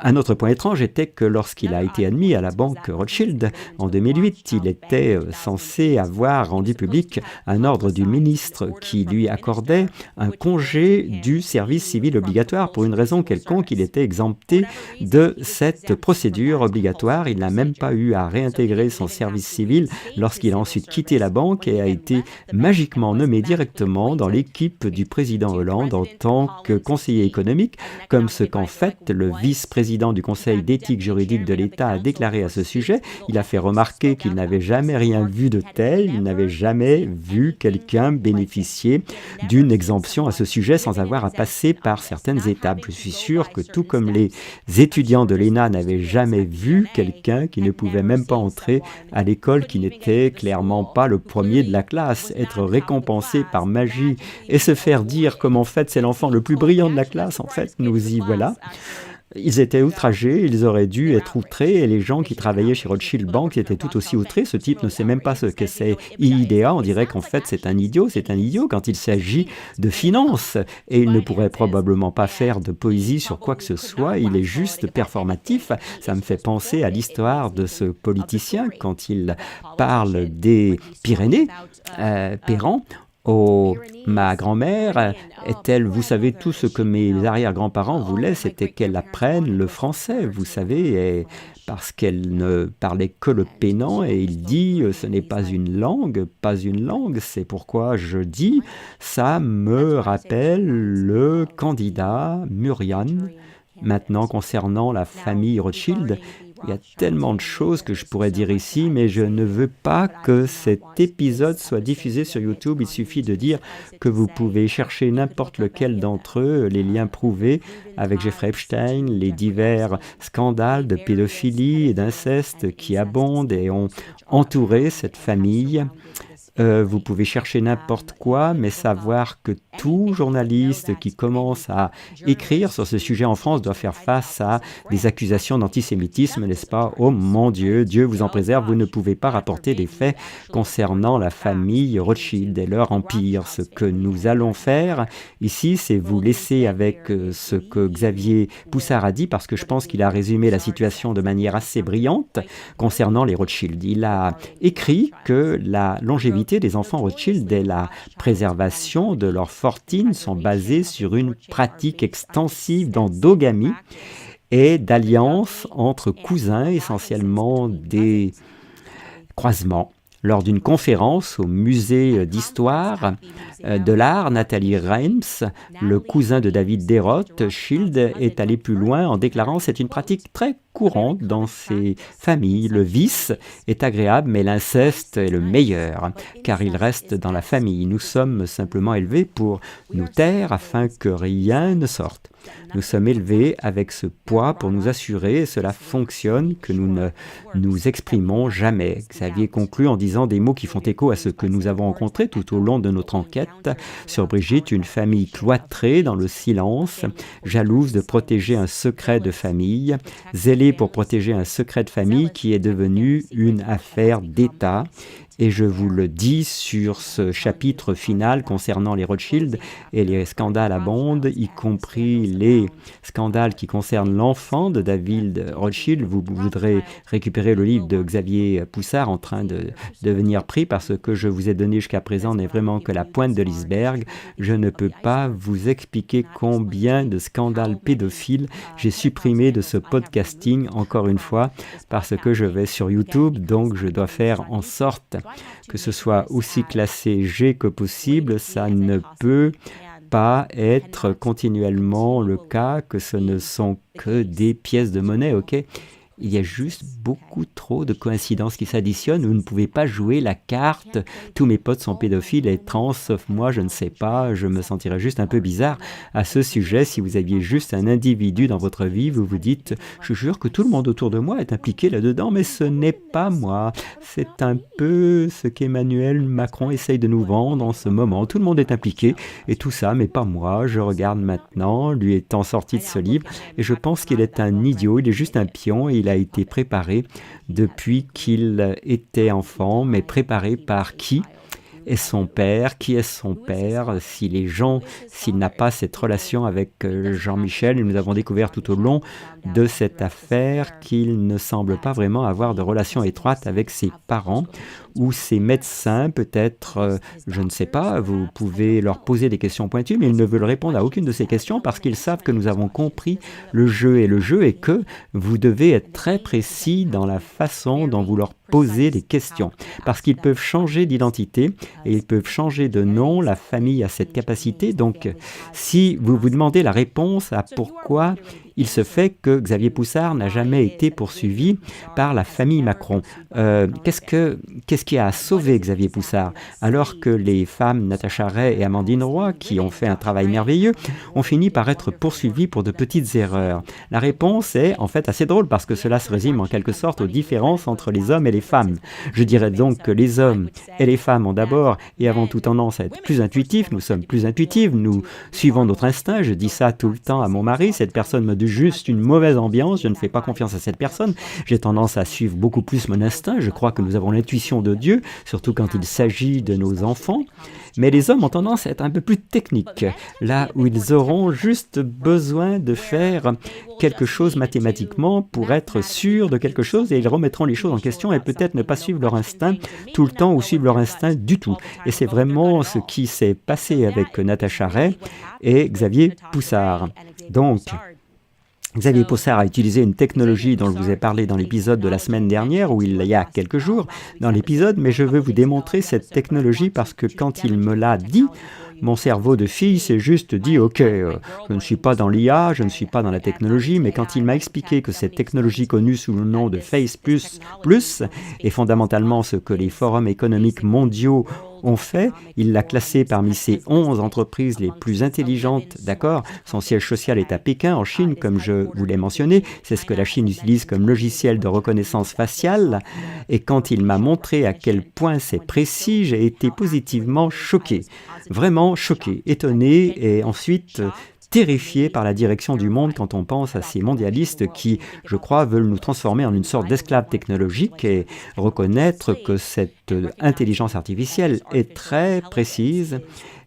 Un autre point étrange était que lorsqu'il a été admis à la banque Rothschild en 2008, il était censé avoir rendu public un ordre du ministre qui lui accordait un congé du service civil obligatoire. Pour une raison quelconque, il était exempté de cette procédure obligatoire. Il n'a même pas eu à réintégrer son service civil lorsqu'il a ensuite quitté la banque et a été magiquement nommé directement dans l'équipe du président Hollande en tant que conseiller économique, comme ce qu'en fait le vice-président président du Conseil d'éthique juridique de l'État a déclaré à ce sujet. Il a fait remarquer qu'il n'avait jamais rien vu de tel, il n'avait jamais vu quelqu'un bénéficier d'une exemption à ce sujet sans avoir à passer par certaines étapes. Je suis sûr que tout comme les étudiants de l'ENA n'avaient jamais vu quelqu'un qui ne pouvait même pas entrer à l'école, qui n'était clairement pas le premier de la classe, être récompensé par magie et se faire dire comme en fait c'est l'enfant le plus brillant de la classe, en fait nous y voilà. Ils étaient outragés, ils auraient dû être outrés, et les gens qui travaillaient chez Rothschild Bank étaient tout aussi outrés. Ce type ne sait même pas ce que c'est IIDA, on dirait qu'en fait c'est un idiot quand il s'agit de finances, et il ne pourrait probablement pas faire de poésie sur quoi que ce soit, il est juste performatif. Ça me fait penser à l'histoire de ce politicien quand il parle des Pyrénées, Perran. Oh, ma grand-mère est-elle, vous savez, tout ce que mes arrière-grands-parents voulaient, c'était qu'elle apprenne le français, vous savez, et parce qu'elle ne parlait que le pénan, et il dit, ce n'est pas une langue, c'est pourquoi je dis, ça me rappelle le candidat Murian. Maintenant, concernant la famille Rothschild, il y a tellement de choses que je pourrais dire ici, mais je ne veux pas que cet épisode soit diffusé sur YouTube. Il suffit de dire que vous pouvez chercher n'importe lequel d'entre eux, les liens prouvés avec Jeffrey Epstein, les divers scandales de pédophilie et d'inceste qui abondent et ont entouré cette famille. Vous pouvez chercher n'importe quoi, mais savoir que tout journaliste qui commence à écrire sur ce sujet en France doit faire face à des accusations d'antisémitisme, n'est-ce pas? Oh mon Dieu, Dieu vous en préserve, vous ne pouvez pas rapporter des faits concernant la famille Rothschild et leur empire. Ce que nous allons faire ici, c'est vous laisser avec ce que Xavier Poussard a dit, parce que je pense qu'il a résumé la situation de manière assez brillante concernant les Rothschild. Il a écrit que la longévité des enfants Rothschild et la préservation de leur fortune sont basées sur une pratique extensive d'endogamie et d'alliance entre cousins, essentiellement des croisements. Lors d'une conférence au musée d'histoire de l'art, Nathalie Reims, le cousin de David Rothschild, est allé plus loin en déclarant: c'est une pratique très courante dans ces familles. Le vice est agréable, mais l'inceste est le meilleur, car il reste dans la famille. Nous sommes simplement élevés pour nous taire afin que rien ne sorte. Nous sommes élevés avec ce poids pour nous assurer, et cela fonctionne, que nous ne nous exprimons jamais. Xavier conclut en disant des mots qui font écho à ce que nous avons rencontré tout au long de notre enquête sur Brigitte, une famille cloîtrée dans le silence, jalouse de protéger un secret de famille, zélée pour protéger un secret de famille qui est devenu une affaire d'État. Et je vous le dis sur ce chapitre final concernant les Rothschild et les scandales abondent, y compris les scandales qui concernent l'enfant de David Rothschild. Vous voudrez récupérer le livre de Xavier Poussard en train de devenir pris, parce que je vous ai donné jusqu'à présent n'est vraiment que la pointe de l'iceberg. Je ne peux pas vous expliquer combien de scandales pédophiles j'ai supprimé de ce podcasting, encore une fois, parce que je vais sur YouTube, donc je dois faire en sorte que ce soit aussi classé G que possible. Ça ne peut pas être continuellement le cas, que ce ne sont que des pièces de monnaie, ok? Il y a juste beaucoup trop de coïncidences qui s'additionnent. Vous ne pouvez pas jouer la carte « tous mes potes sont pédophiles et trans, sauf moi, je ne sais pas ». Je me sentirais juste un peu bizarre à ce sujet. Si vous aviez juste un individu dans votre vie, vous vous dites « je jure que tout le monde autour de moi est impliqué là-dedans, mais ce n'est pas moi ». C'est un peu ce qu'Emmanuel Macron essaye de nous vendre en ce moment. Tout le monde est impliqué et tout ça, mais pas moi. Je regarde maintenant, lui étant sorti de ce livre, et je pense qu'il est un idiot, il est juste un pion, et il a été préparé depuis qu'il était enfant, mais préparé par qui est son père? Qui est son père? S'il n'a pas cette relation avec Jean-Michel, nous avons découvert tout au long de cette affaire qu'il ne semble pas vraiment avoir de relation étroite avec ses parents ou ses médecins, peut-être, je ne sais pas, vous pouvez leur poser des questions pointues, mais ils ne veulent répondre à aucune de ces questions parce qu'ils savent que nous avons compris le jeu et que vous devez être très précis dans la façon dont vous leur posez des questions, parce qu'ils peuvent changer d'identité et ils peuvent changer de nom. La famille a cette capacité, donc si vous vous demandez la réponse à pourquoi il se fait que Xavier Poussard n'a jamais été poursuivi par la famille Macron. Qu'est-ce qui a sauvé Xavier Poussard? Alors que les femmes Natacha Ray et Amandine Roy, qui ont fait un travail merveilleux, ont fini par être poursuivies pour de petites erreurs. La réponse est en fait assez drôle parce que cela se résume en quelque sorte aux différences entre les hommes et les femmes. Je dirais donc que les hommes et les femmes ont d'abord et avant tout tendance à être plus intuitifs, nous sommes plus intuitifs, nous suivons notre instinct, je dis ça tout le temps à mon mari, cette personne me donne juste une mauvaise ambiance, je ne fais pas confiance à cette personne, j'ai tendance à suivre beaucoup plus mon instinct, je crois que nous avons l'intuition de Dieu, surtout quand il s'agit de nos enfants, mais les hommes ont tendance à être un peu plus techniques, là où ils auront juste besoin de faire quelque chose mathématiquement pour être sûrs de quelque chose et ils remettront les choses en question et peut-être ne pas suivre leur instinct tout le temps ou suivre leur instinct du tout. Et c'est vraiment ce qui s'est passé avec Natacha Ray et Xavier Poussard. Donc, Xavier Poussard a utilisé une technologie dont je vous ai parlé dans l'épisode de la semaine dernière, ou il y a quelques jours dans l'épisode, mais je veux vous démontrer cette technologie parce que quand il me l'a dit, mon cerveau de fille s'est juste dit « Ok, je ne suis pas dans l'IA, je ne suis pas dans la technologie », mais quand il m'a expliqué que cette technologie connue sous le nom de Face++ est fondamentalement ce que les forums économiques mondiaux ont fait, il l'a classé parmi ses 11 entreprises les plus intelligentes, d'accord? Son siège social est à Pékin, en Chine, comme je vous l'ai mentionné. C'est ce que la Chine utilise comme logiciel de reconnaissance faciale. Et quand il m'a montré à quel point c'est précis, j'ai été positivement choqué. Vraiment choqué, étonné et ensuite terrifié par la direction du monde quand on pense à ces mondialistes qui, je crois, veulent nous transformer en une sorte d'esclave technologique et reconnaître que cette intelligence artificielle est très précise.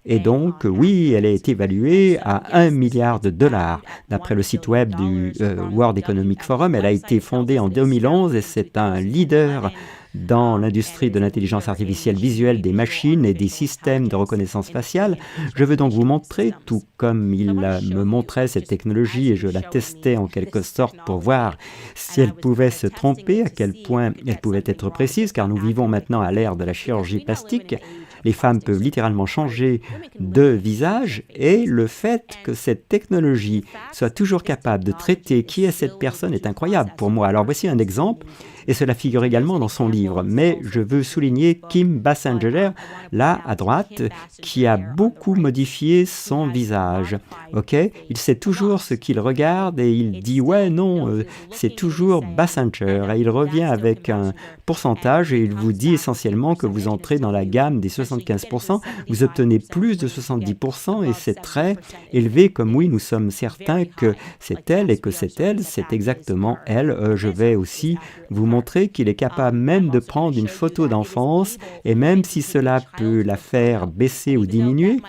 Et donc, oui, elle a été évaluée à 1 milliard de dollars. D'après le site web du World Economic Forum, elle a été fondée en 2011 et c'est un leader dans l'industrie de l'intelligence artificielle visuelle des machines et des systèmes de reconnaissance faciale. Je veux donc vous montrer, tout comme il me montrait cette technologie et je la testais en quelque sorte pour voir si elle pouvait se tromper, à quel point elle pouvait être précise, car nous vivons maintenant à l'ère de la chirurgie plastique. Les femmes peuvent littéralement changer de visage et le fait que cette technologie soit toujours capable de traiter qui est cette personne est incroyable pour moi. Alors voici un exemple. Et cela figure également dans son livre. Mais je veux souligner Kim Basinger, là à droite, qui a beaucoup modifié son visage. Ok, il sait toujours ce qu'il regarde et il dit ouais, non, c'est toujours Basinger. Et il revient avec un pourcentage et il vous dit essentiellement que vous entrez dans la gamme des 75%, vous obtenez plus de 70% et c'est très élevé comme oui, nous sommes certains que c'est elle et que c'est elle, c'est exactement elle. Je vais aussi vous montrer qu'il est capable même de prendre une photo d'enfance et même si cela peut la faire baisser ou diminuer,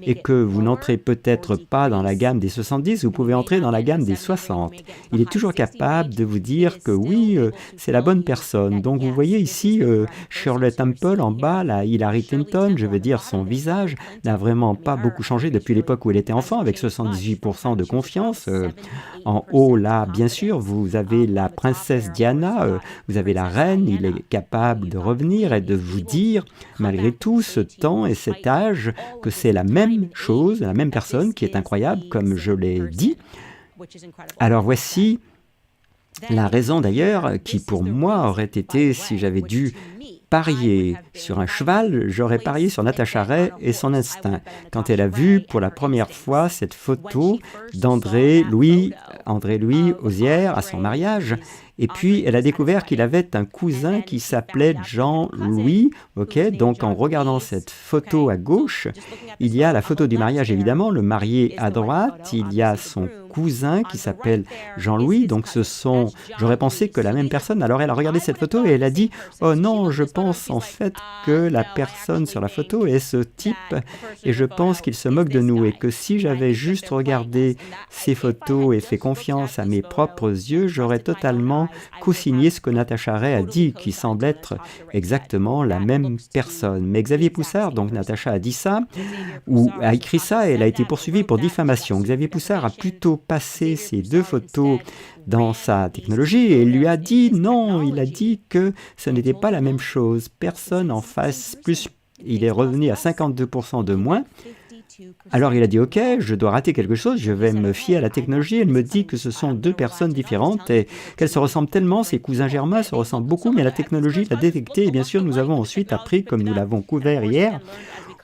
et que vous n'entrez peut-être pas dans la gamme des 70, vous pouvez entrer dans la gamme des 60. Il est toujours capable de vous dire que oui, c'est la bonne personne. Donc vous voyez ici Shirley Temple en bas, là, Hillary Clinton, je veux dire son visage n'a vraiment pas beaucoup changé depuis l'époque où elle était enfant, avec 78% de confiance. En haut, là, bien sûr, vous avez la princesse Diana, vous avez la reine, il est capable de revenir et de vous dire, malgré tout ce temps et cet âge, que c'est la même chose, la même personne qui est incroyable, comme je l'ai dit. Alors voici la raison d'ailleurs qui pour moi aurait été, si j'avais dû parier sur un cheval, j'aurais parié sur Natacha Ray et son instinct. Quand elle a vu pour la première fois cette photo d'André-Louis Osière à son mariage, et puis elle a découvert qu'il avait un cousin qui s'appelait Jean-Louis. Ok, donc en regardant cette photo à gauche, il y a la photo du mariage évidemment, le marié à droite, il y a son cousin qui s'appelle Jean-Louis, donc j'aurais pensé que la même personne, alors elle a regardé cette photo et elle a dit « Oh non, je pense en fait que la personne sur la photo est ce type et je pense qu'il se moque de nous et que si j'avais juste regardé ces photos et fait confiance à mes propres yeux, j'aurais totalement co-signé ce que Natacha Ray a dit, qui semble être exactement la même personne. » Mais Xavier Poussard, donc Natacha a dit ça, ou a écrit ça et elle a été poursuivie pour diffamation. Xavier Poussard a plutôt passé ces deux photos dans sa technologie et il lui a dit non, il a dit que ce n'était pas la même chose. Personne en face, plus il est revenu à 52% de moins. Alors il a dit, ok, je dois rater quelque chose, je vais me fier à la technologie. Elle me dit que ce sont deux personnes différentes et qu'elles se ressemblent tellement, ses cousins germains se ressemblent beaucoup, mais la technologie l'a détecté. Et bien sûr, nous avons ensuite appris, comme nous l'avons couvert hier,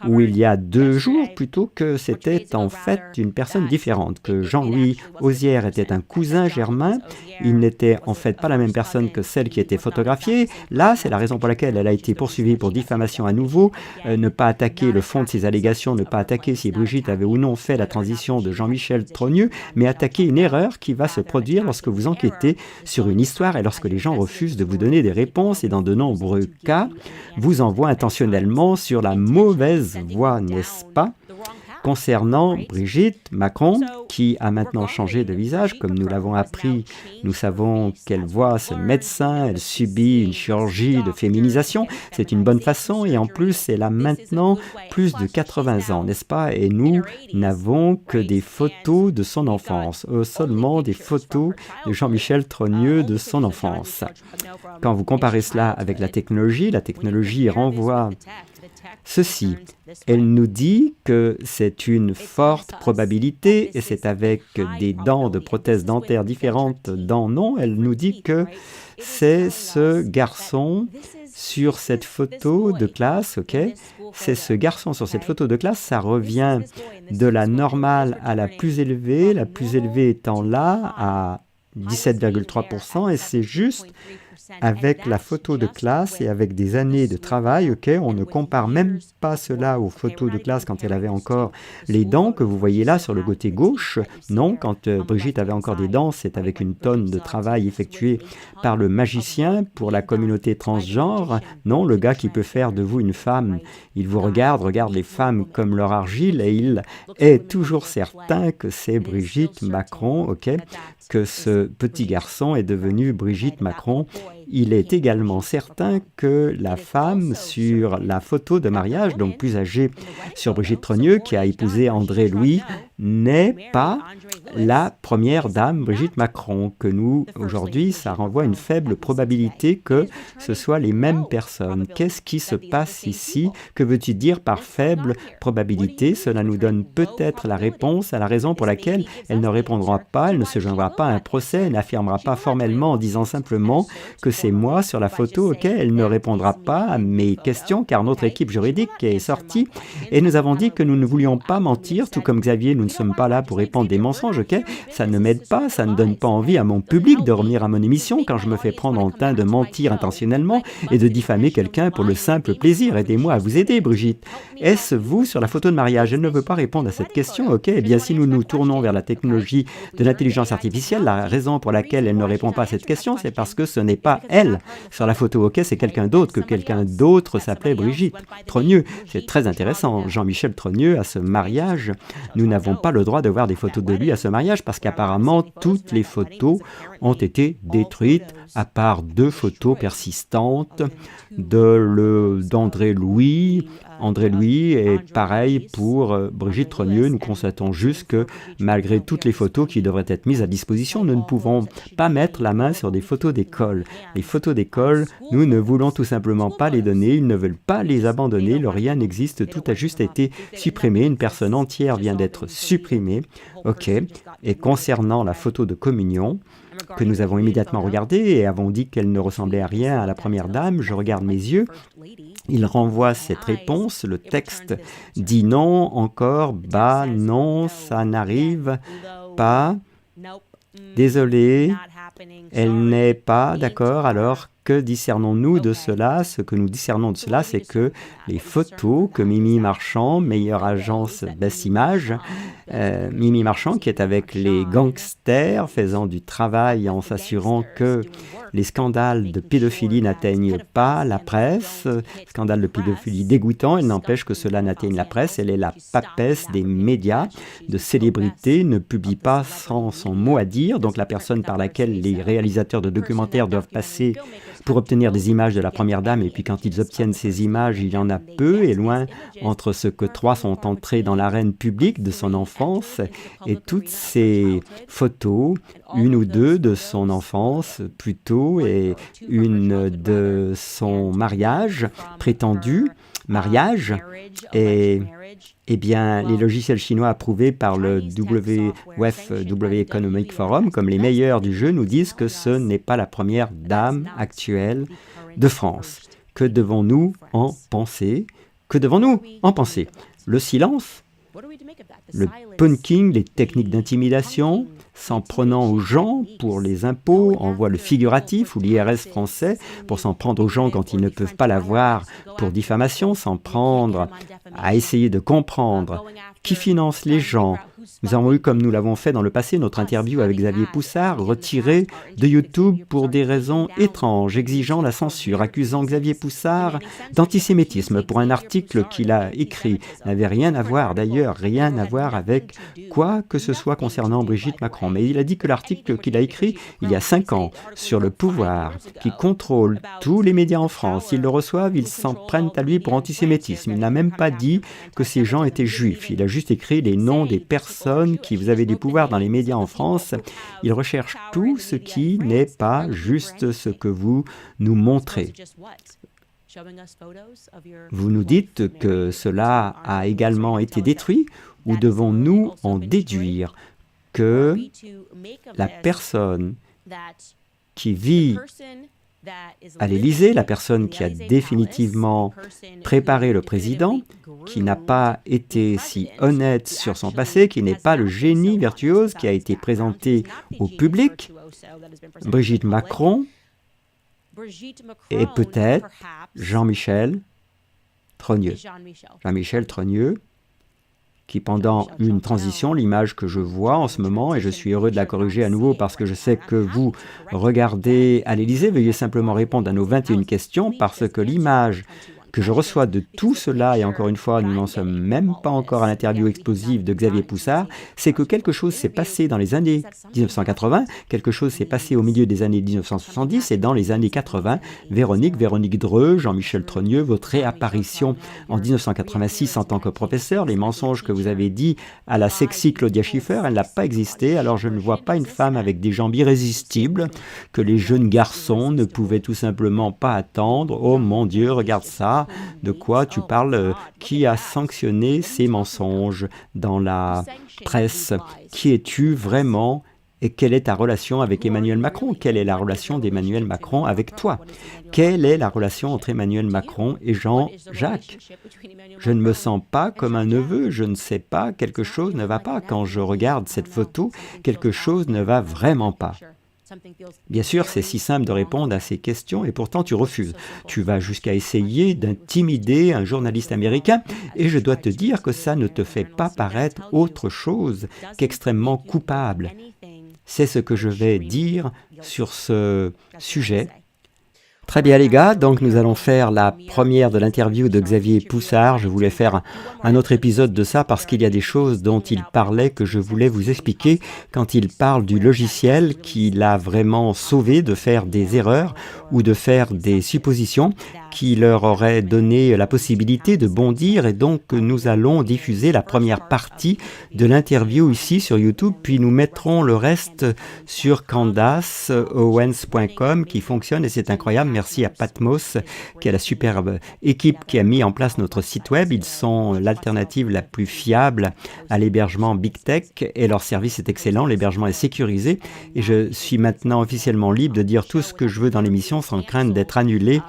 ou il y a 2 jours plutôt, que c'était en fait une personne différente, que Jean-Louis Osière était un cousin germain. Il n'était en fait pas la même personne que celle qui était photographiée. Là, c'est la raison pour laquelle elle a été poursuivie pour diffamation à nouveau, ne pas attaquer le fond de ses allégations, ne pas attaquer si Brigitte avait ou non fait la transition de Jean-Michel Trogneux, mais attaquer une erreur qui va se produire lorsque vous enquêtez sur une histoire et lorsque les gens refusent de vous donner des réponses et dans de nombreux cas, vous envoient intentionnellement sur la mauvaise voie, n'est-ce pas, concernant Brigitte Macron, qui a maintenant changé de visage, comme nous l'avons appris. Nous savons qu'elle voit ce médecin, elle subit une chirurgie de féminisation. C'est une bonne façon et en plus, elle a maintenant plus de 80 ans, n'est-ce pas? Et nous n'avons que des photos de son enfance, seulement des photos de Jean-Michel Trogneux de son enfance. Quand vous comparez cela avec la technologie renvoie ceci. Elle nous dit que c'est une forte probabilité, et c'est avec des dents de prothèses dentaires différentes non. Elle nous dit que c'est ce garçon sur cette photo de classe, ok? C'est ce garçon sur cette photo de classe, ça revient de la normale à la plus élevée étant là à 17,3%, et c'est juste avec la photo de classe et avec des années de travail, ok, on ne compare même pas cela aux photos de classe quand elle avait encore les dents que vous voyez là sur le côté gauche. Non, quand Brigitte avait encore des dents, c'est avec une tonne de travail effectué par le magicien pour la communauté transgenre. Non, le gars qui peut faire de vous une femme, il vous regarde les femmes comme leur argile et il est toujours certain que c'est Brigitte Macron, ok, que ce petit garçon est devenu Brigitte Macron. Il est également certain que la femme sur la photo de mariage, donc plus âgée sur Brigitte Trogneux, qui a épousé André Louis, n'est pas la première dame Brigitte Macron, que nous, aujourd'hui, ça renvoie à une faible probabilité que ce soit les mêmes personnes. Qu'est-ce qui se passe ici? Que veux-tu dire par faible probabilité? Cela nous donne peut-être la réponse à la raison pour laquelle elle ne répondra pas, elle ne se joindra pas à un procès, elle n'affirmera pas formellement en disant simplement que c'est moi sur la photo, ok? Elle ne répondra pas à mes questions car notre équipe juridique est sortie et nous avons dit que nous ne voulions pas mentir, tout comme Xavier, nous ne sommes pas là pour répandre des mensonges, ok? Ça ne m'aide pas, ça ne donne pas envie à mon public de revenir à mon émission quand je me fais prendre en teint de mentir intentionnellement et de diffamer quelqu'un pour le simple plaisir. Aidez-moi à vous aider, Brigitte. Est-ce vous sur la photo de mariage? Elle ne veut pas répondre à cette question, ok? Eh bien, si nous nous tournons vers la technologie de l'intelligence artificielle, la raison pour laquelle elle ne répond pas à cette question, c'est parce que ce n'est pas elle sur la photo, ok? C'est quelqu'un d'autre, que quelqu'un d'autre s'appelait Brigitte Trogneux. C'est très intéressant. Jean-Michel Trogneux, à ce mariage, nous n'avons pas le droit de voir des photos de lui à ce mariage parce qu'apparemment, toutes les photos ont été détruites, à part 2 photos persistantes d'André Louis. André Louis est pareil pour Brigitte Trogneux. Nous constatons juste que malgré toutes les photos qui devraient être mises à disposition, nous ne pouvons pas mettre la main sur des photos d'école. Les photos d'école, nous ne voulons tout simplement pas les donner, ils ne veulent pas les abandonner, le rien n'existe, tout a juste été supprimé, une personne entière vient d'être supprimée. Ok, et concernant la photo de communion, que nous avons immédiatement regardée et avons dit qu'elle ne ressemblait à rien à la première dame, je regarde mes yeux. Il renvoie cette réponse, le texte dit non, encore, bah, non, ça n'arrive pas, désolé, elle n'est pas, d'accord, alors que discernons-nous de cela? Ce que nous discernons de cela, c'est que les photos que Mimi Marchand, meilleure agence Bessimage, Mimi Marchand qui est avec les gangsters, faisant du travail en s'assurant que les scandales de pédophilie n'atteignent pas la presse, scandales de pédophilie dégoûtants, il n'empêche que cela n'atteigne la presse, elle est la papesse des médias, de célébrités, ne publie pas sans son mot à dire, donc la personne par laquelle les réalisateurs de documentaires doivent passer pour obtenir des images de la première dame, et puis quand ils obtiennent ces images, il y en a peu, et loin entre ce que 3 sont entrés dans l'arène publique de son enfance, et toutes ces photos, 1 ou 2 de son enfance plutôt, et une de son mariage prétendu, mariage et eh bien, les logiciels chinois approuvés par le WEF Economic Forum comme les meilleurs du jeu nous disent que ce n'est pas la première dame actuelle de France. Que devons-nous en penser? Que devons-nous en penser? Le silence? Le punking, les techniques d'intimidation, s'en prenant aux gens pour les impôts, on voit le figuratif ou l'IRS français pour s'en prendre aux gens quand ils ne peuvent pas l'avoir pour diffamation, s'en prendre à essayer de comprendre qui finance les gens. Nous avons eu, comme nous l'avons fait dans le passé, notre interview avec Xavier Poussard, retirée de YouTube pour des raisons étranges, exigeant la censure, accusant Xavier Poussard d'antisémitisme pour un article qu'il a écrit. N'avait rien à voir, d'ailleurs, rien à voir avec quoi que ce soit concernant Brigitte Macron. Mais il a dit que l'article qu'il a écrit il y a 5 ans sur le pouvoir qui contrôle tous les médias en France, s'ils le reçoivent, ils s'en prennent à lui pour antisémitisme. Il n'a même pas dit que ces gens étaient juifs. Il a juste écrit les noms des personnes qui vous avez du pouvoir dans les médias en France. Il recherche tout ce qui n'est pas juste ce que vous nous montrez. Vous nous dites que cela a également été détruit, ou devons-nous en déduire que la personne qui vit à l'Élysée, la personne qui a définitivement préparé le président, qui n'a pas été si honnête sur son passé, qui n'est pas le génie virtuose qui a été présenté au public, Brigitte Macron, et peut-être Jean-Michel Trogneux. Jean-Michel Trogneux, qui pendant une transition, l'image que je vois en ce moment, et je suis heureux de la corriger à nouveau parce que je sais que vous regardez à l'Élysée, veuillez simplement répondre à nos 21 questions parce que l'image que je reçois de tout cela, et encore une fois, nous n'en sommes même pas encore à l'interview explosive de Xavier Poussard, c'est que quelque chose s'est passé dans les années 1980, quelque chose s'est passé au milieu des années 1970, et dans les années 80, Véronique Dreux, Jean-Michel Trogneux, votre réapparition en 1986 en tant que professeur, les mensonges que vous avez dit à la sexy Claudia Schiffer, elle n'a pas existé, alors je ne vois pas une femme avec des jambes irrésistibles que les jeunes garçons ne pouvaient tout simplement pas attendre. Oh mon Dieu, regarde ça! De quoi tu parles? Qui a sanctionné ces mensonges dans la presse? Qui es-tu vraiment? Et quelle est ta relation avec Emmanuel Macron? Quelle est la relation d'Emmanuel Macron avec toi? Quelle est la relation entre Emmanuel Macron et Jean-Jacques? Je ne me sens pas comme un neveu, je ne sais pas, quelque chose ne va pas. Quand je regarde cette photo, quelque chose ne va vraiment pas. Bien sûr, c'est si simple de répondre à ces questions et pourtant tu refuses. Tu vas jusqu'à essayer d'intimider un journaliste américain et je dois te dire que ça ne te fait pas paraître autre chose qu'extrêmement coupable. C'est ce que je vais dire sur ce sujet. Très bien les gars, donc nous allons faire la première de l'interview de Xavier Poussard. Je voulais faire un autre épisode de ça parce qu'il y a des choses dont il parlait que je voulais vous expliquer quand il parle du logiciel qui l'a vraiment sauvé de faire des erreurs ou de faire des suppositions qui leur auraient donné la possibilité de bondir et donc nous allons diffuser la première partie de l'interview ici sur YouTube puis nous mettrons le reste sur CandaceOwens.com qui fonctionne et c'est incroyable. Merci à Patmos qui est la superbe équipe qui a mis en place notre site web. Ils sont l'alternative la plus fiable à l'hébergement Big Tech et leur service est excellent. L'hébergement est sécurisé et je suis maintenant officiellement libre de dire tout ce que je veux dans l'émission sans crainte d'être annulé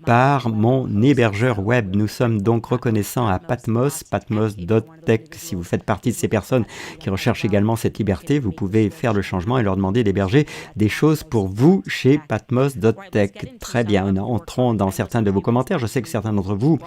par mon hébergeur web. Nous sommes donc reconnaissants à Patmos, patmos.tech. Si vous faites partie de ces personnes qui recherchent également cette liberté, vous pouvez faire le changement et leur demander d'héberger des choses pour vous chez patmos.tech. Très bien, entrons dans certains de vos commentaires. Je sais que certains d'entre vous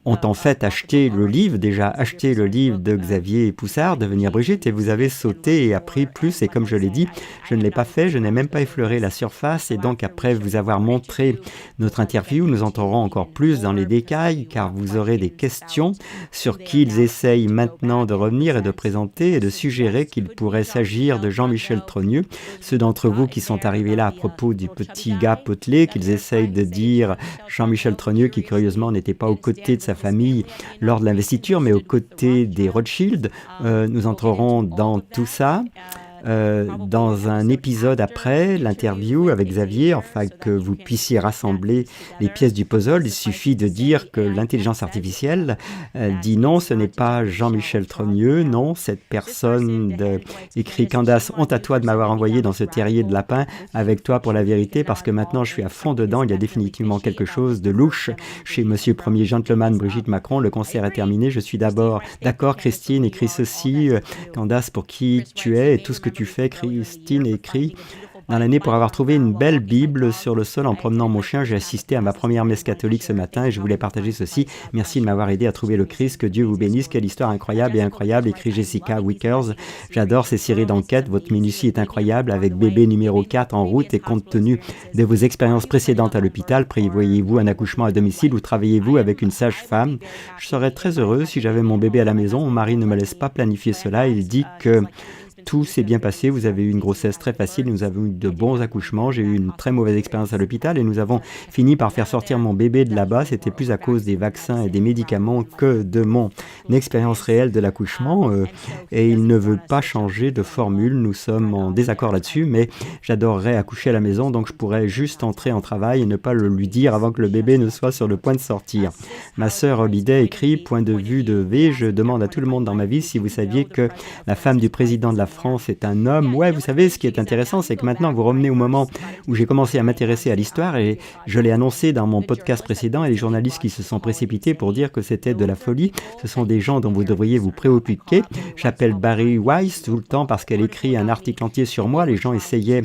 ont en fait acheté le livre de Xavier Poussard, Devenir Brigitte, et vous avez sauté et appris plus, et comme je l'ai dit, je ne l'ai pas fait, je n'ai même pas effleuré la surface, et donc après vous avoir montré notre interview, nous entrerons encore plus dans les détails, car vous aurez des questions sur qui ils essayent maintenant de revenir et de présenter et de suggérer qu'il pourrait s'agir de Jean-Michel Trogneux, ceux d'entre vous qui sont arrivés là à propos du petit gars potelé, qu'ils essayent de dire Jean-Michel Trogneux qui curieusement n'était pas aux côtés de sa famille lors de l'investiture, mais aux côtés des Rothschild. Nous entrerons dans tout ça. dans un épisode après l'interview avec Xavier, afin que vous puissiez rassembler les pièces du puzzle. Il suffit de dire que l'intelligence artificielle dit non, ce n'est pas Jean-Michel Trogneux, non, cette personne écrit Candace, honte à toi de m'avoir envoyé dans ce terrier de lapin avec toi pour la vérité, parce que maintenant je suis à fond dedans, il y a définitivement quelque chose de louche chez Monsieur Premier Gentleman Brigitte Macron, le concert est terminé, je suis d'abord d'accord. Christine écrit ceci, Candace, pour qui tu es et tout ce que tu fais. Christine écrit: dans l'année, pour avoir trouvé une belle Bible sur le sol en promenant mon chien, j'ai assisté à ma première messe catholique ce matin et je voulais partager ceci. Merci de m'avoir aidé à trouver le Christ, que Dieu vous bénisse. Quelle histoire incroyable et incroyable, écrit Jessica Wickers. J'adore ces séries d'enquêtes, votre minutie est incroyable, avec bébé numéro 4 en route, et compte tenu de vos expériences précédentes à l'hôpital, prévoyez-vous un accouchement à domicile ou travaillez-vous avec une sage-femme? Je serais très heureuse si j'avais mon bébé à la maison. Mon mari ne me laisse pas planifier cela, il dit que tout s'est bien passé, vous avez eu une grossesse très facile, nous avons eu de bons accouchements, j'ai eu une très mauvaise expérience à l'hôpital et nous avons fini par faire sortir mon bébé de là-bas. C'était plus à cause des vaccins et des médicaments que de mon expérience réelle de l'accouchement et il ne veut pas changer de formule, nous sommes en désaccord là-dessus, mais j'adorerais accoucher à la maison, donc je pourrais juste entrer en travail et ne pas le lui dire avant que le bébé ne soit sur le point de sortir. Ma sœur Holiday écrit, point de vue de V, je demande à tout le monde dans ma vie si vous saviez que la femme du président de la France est un homme. Ouais, vous savez, ce qui est intéressant, c'est que maintenant, vous revenez au moment où j'ai commencé à m'intéresser à l'histoire et je l'ai annoncé dans mon podcast précédent et les journalistes qui se sont précipités pour dire que c'était de la folie. Ce sont des gens dont vous devriez vous préoccuper. J'appelle Barry Weiss tout le temps parce qu'elle écrit un article entier sur moi. Les gens essayaient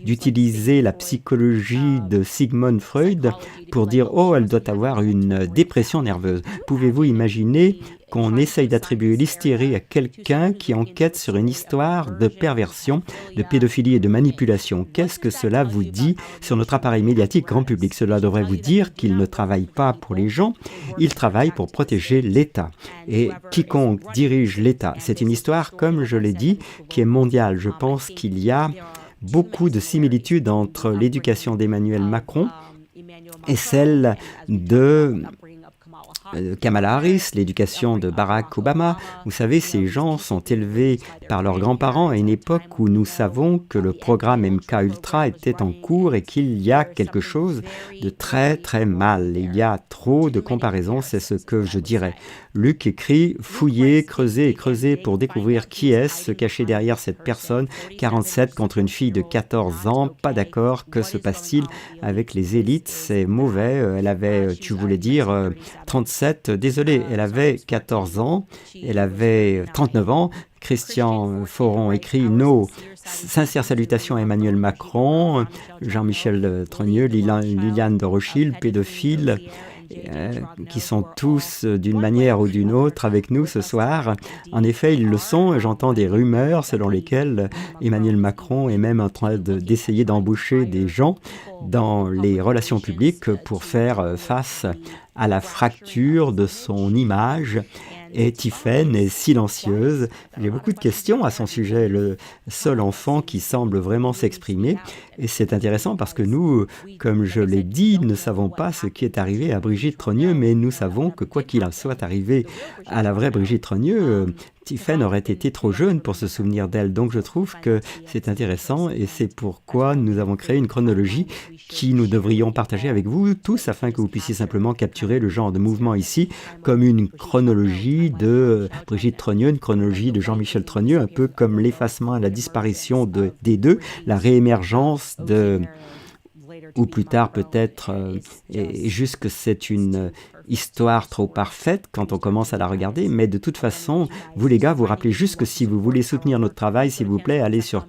d'utiliser la psychologie de Sigmund Freud pour dire « Oh, elle doit avoir une dépression nerveuse ». Pouvez-vous imaginer qu'on essaye d'attribuer l'hystérie à quelqu'un qui enquête sur une histoire de perversion, de pédophilie et de manipulation? Qu'est-ce que cela vous dit sur notre appareil médiatique grand public? Cela devrait vous dire qu'il ne travaille pas pour les gens, il travaille pour protéger l'État. Et quiconque dirige l'État, c'est une histoire, comme je l'ai dit, qui est mondiale. Je pense qu'il y a beaucoup de similitudes entre l'éducation d'Emmanuel Macron et celle de Kamala Harris, l'éducation de Barack Obama. Vous savez, ces gens sont élevés par leurs grands-parents à une époque où nous savons que le programme MK Ultra était en cours et qu'il y a quelque chose de très très mal. Il y a trop de comparaisons, c'est ce que je dirais. Luc écrit « Fouiller, creuser et creuser pour découvrir qui est-ce, se cacher derrière cette personne, 47 contre une fille de 14 ans, pas d'accord, que se passe-t-il avec les élites? C'est mauvais, elle avait, tu voulais dire, 37, désolé, elle avait 14 ans, elle avait 39 ans. Christian Foron écrit « Nos sincères salutations à Emmanuel Macron, Jean-Michel Trogneux, Liliane de Rothschild, pédophile ». Qui sont tous d'une manière ou d'une autre avec nous ce soir. En effet, ils le sont. J'entends des rumeurs selon lesquelles Emmanuel Macron est même en train d'essayer d'embaucher des gens dans les relations publiques pour faire face à la fracture de son image. Et Tiphaine est silencieuse. J'ai beaucoup de questions à son sujet, le seul enfant qui semble vraiment s'exprimer. Et c'est intéressant parce que nous, comme je l'ai dit, ne savons pas ce qui est arrivé à Brigitte Trogneux, mais nous savons que quoi qu'il en soit arrivé à la vraie Brigitte Trogneux, Tiphaine aurait été trop jeune pour se souvenir d'elle. Donc je trouve que c'est intéressant et c'est pourquoi nous avons créé une chronologie qui nous devrions partager avec vous tous afin que vous puissiez simplement capturer le genre de mouvement ici comme une chronologie de Brigitte Trogneux, une chronologie de Jean-Michel Trogneux, un peu comme l'effacement et la disparition des deux, la réémergence de... ou plus tard peut-être, et juste que c'est une histoire trop parfaite quand on commence à la regarder, mais de toute façon, vous les gars, vous rappelez juste que si vous voulez soutenir notre travail, s'il vous plaît, allez sur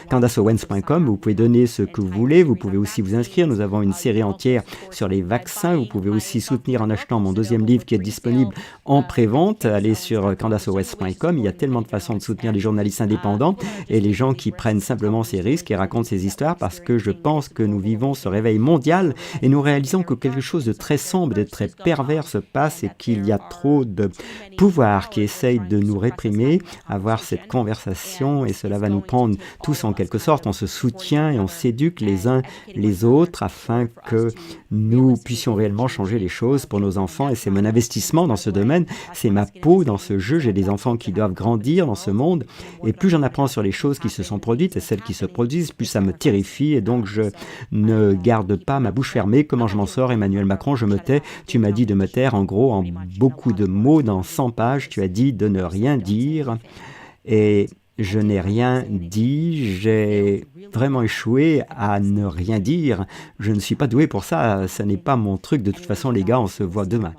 candaceowens.com, vous pouvez donner ce que vous voulez, vous pouvez aussi vous inscrire, nous avons une série entière sur les vaccins, vous pouvez aussi soutenir en achetant mon deuxième livre qui est disponible en pré-vente, allez sur candaceowens.com, il y a tellement de façons de soutenir les journalistes indépendants et les gens qui prennent simplement ces risques et racontent ces histoires parce que je pense que nous vivons ce réveil mondial et nous réalisons que quelque chose de très sombre, de très pervers se passe et qu'il y a trop de pouvoir qui essaye de nous réprimer, avoir cette conversation, et cela va nous prendre tous en quelque sorte. On se soutient et on s'éduque les uns les autres afin que nous puissions réellement changer les choses pour nos enfants. Et c'est mon investissement dans ce domaine, c'est ma peau dans ce jeu. J'ai des enfants qui doivent grandir dans ce monde, et plus j'en apprends sur les choses qui se sont produites et celles qui se produisent, plus ça me terrifie, et donc je ne garde pas ma bouche fermée. Comment je m'en sors, Emmanuel Macron? Je me tais. Tu m'as dit de me taire, en gros, en beaucoup de mots, dans 100 pages, tu as dit de ne rien dire, et je n'ai rien dit. J'ai vraiment échoué à ne rien dire. Je ne suis pas doué pour ça, ça n'est pas mon truc. De toute façon, les gars, on se voit demain.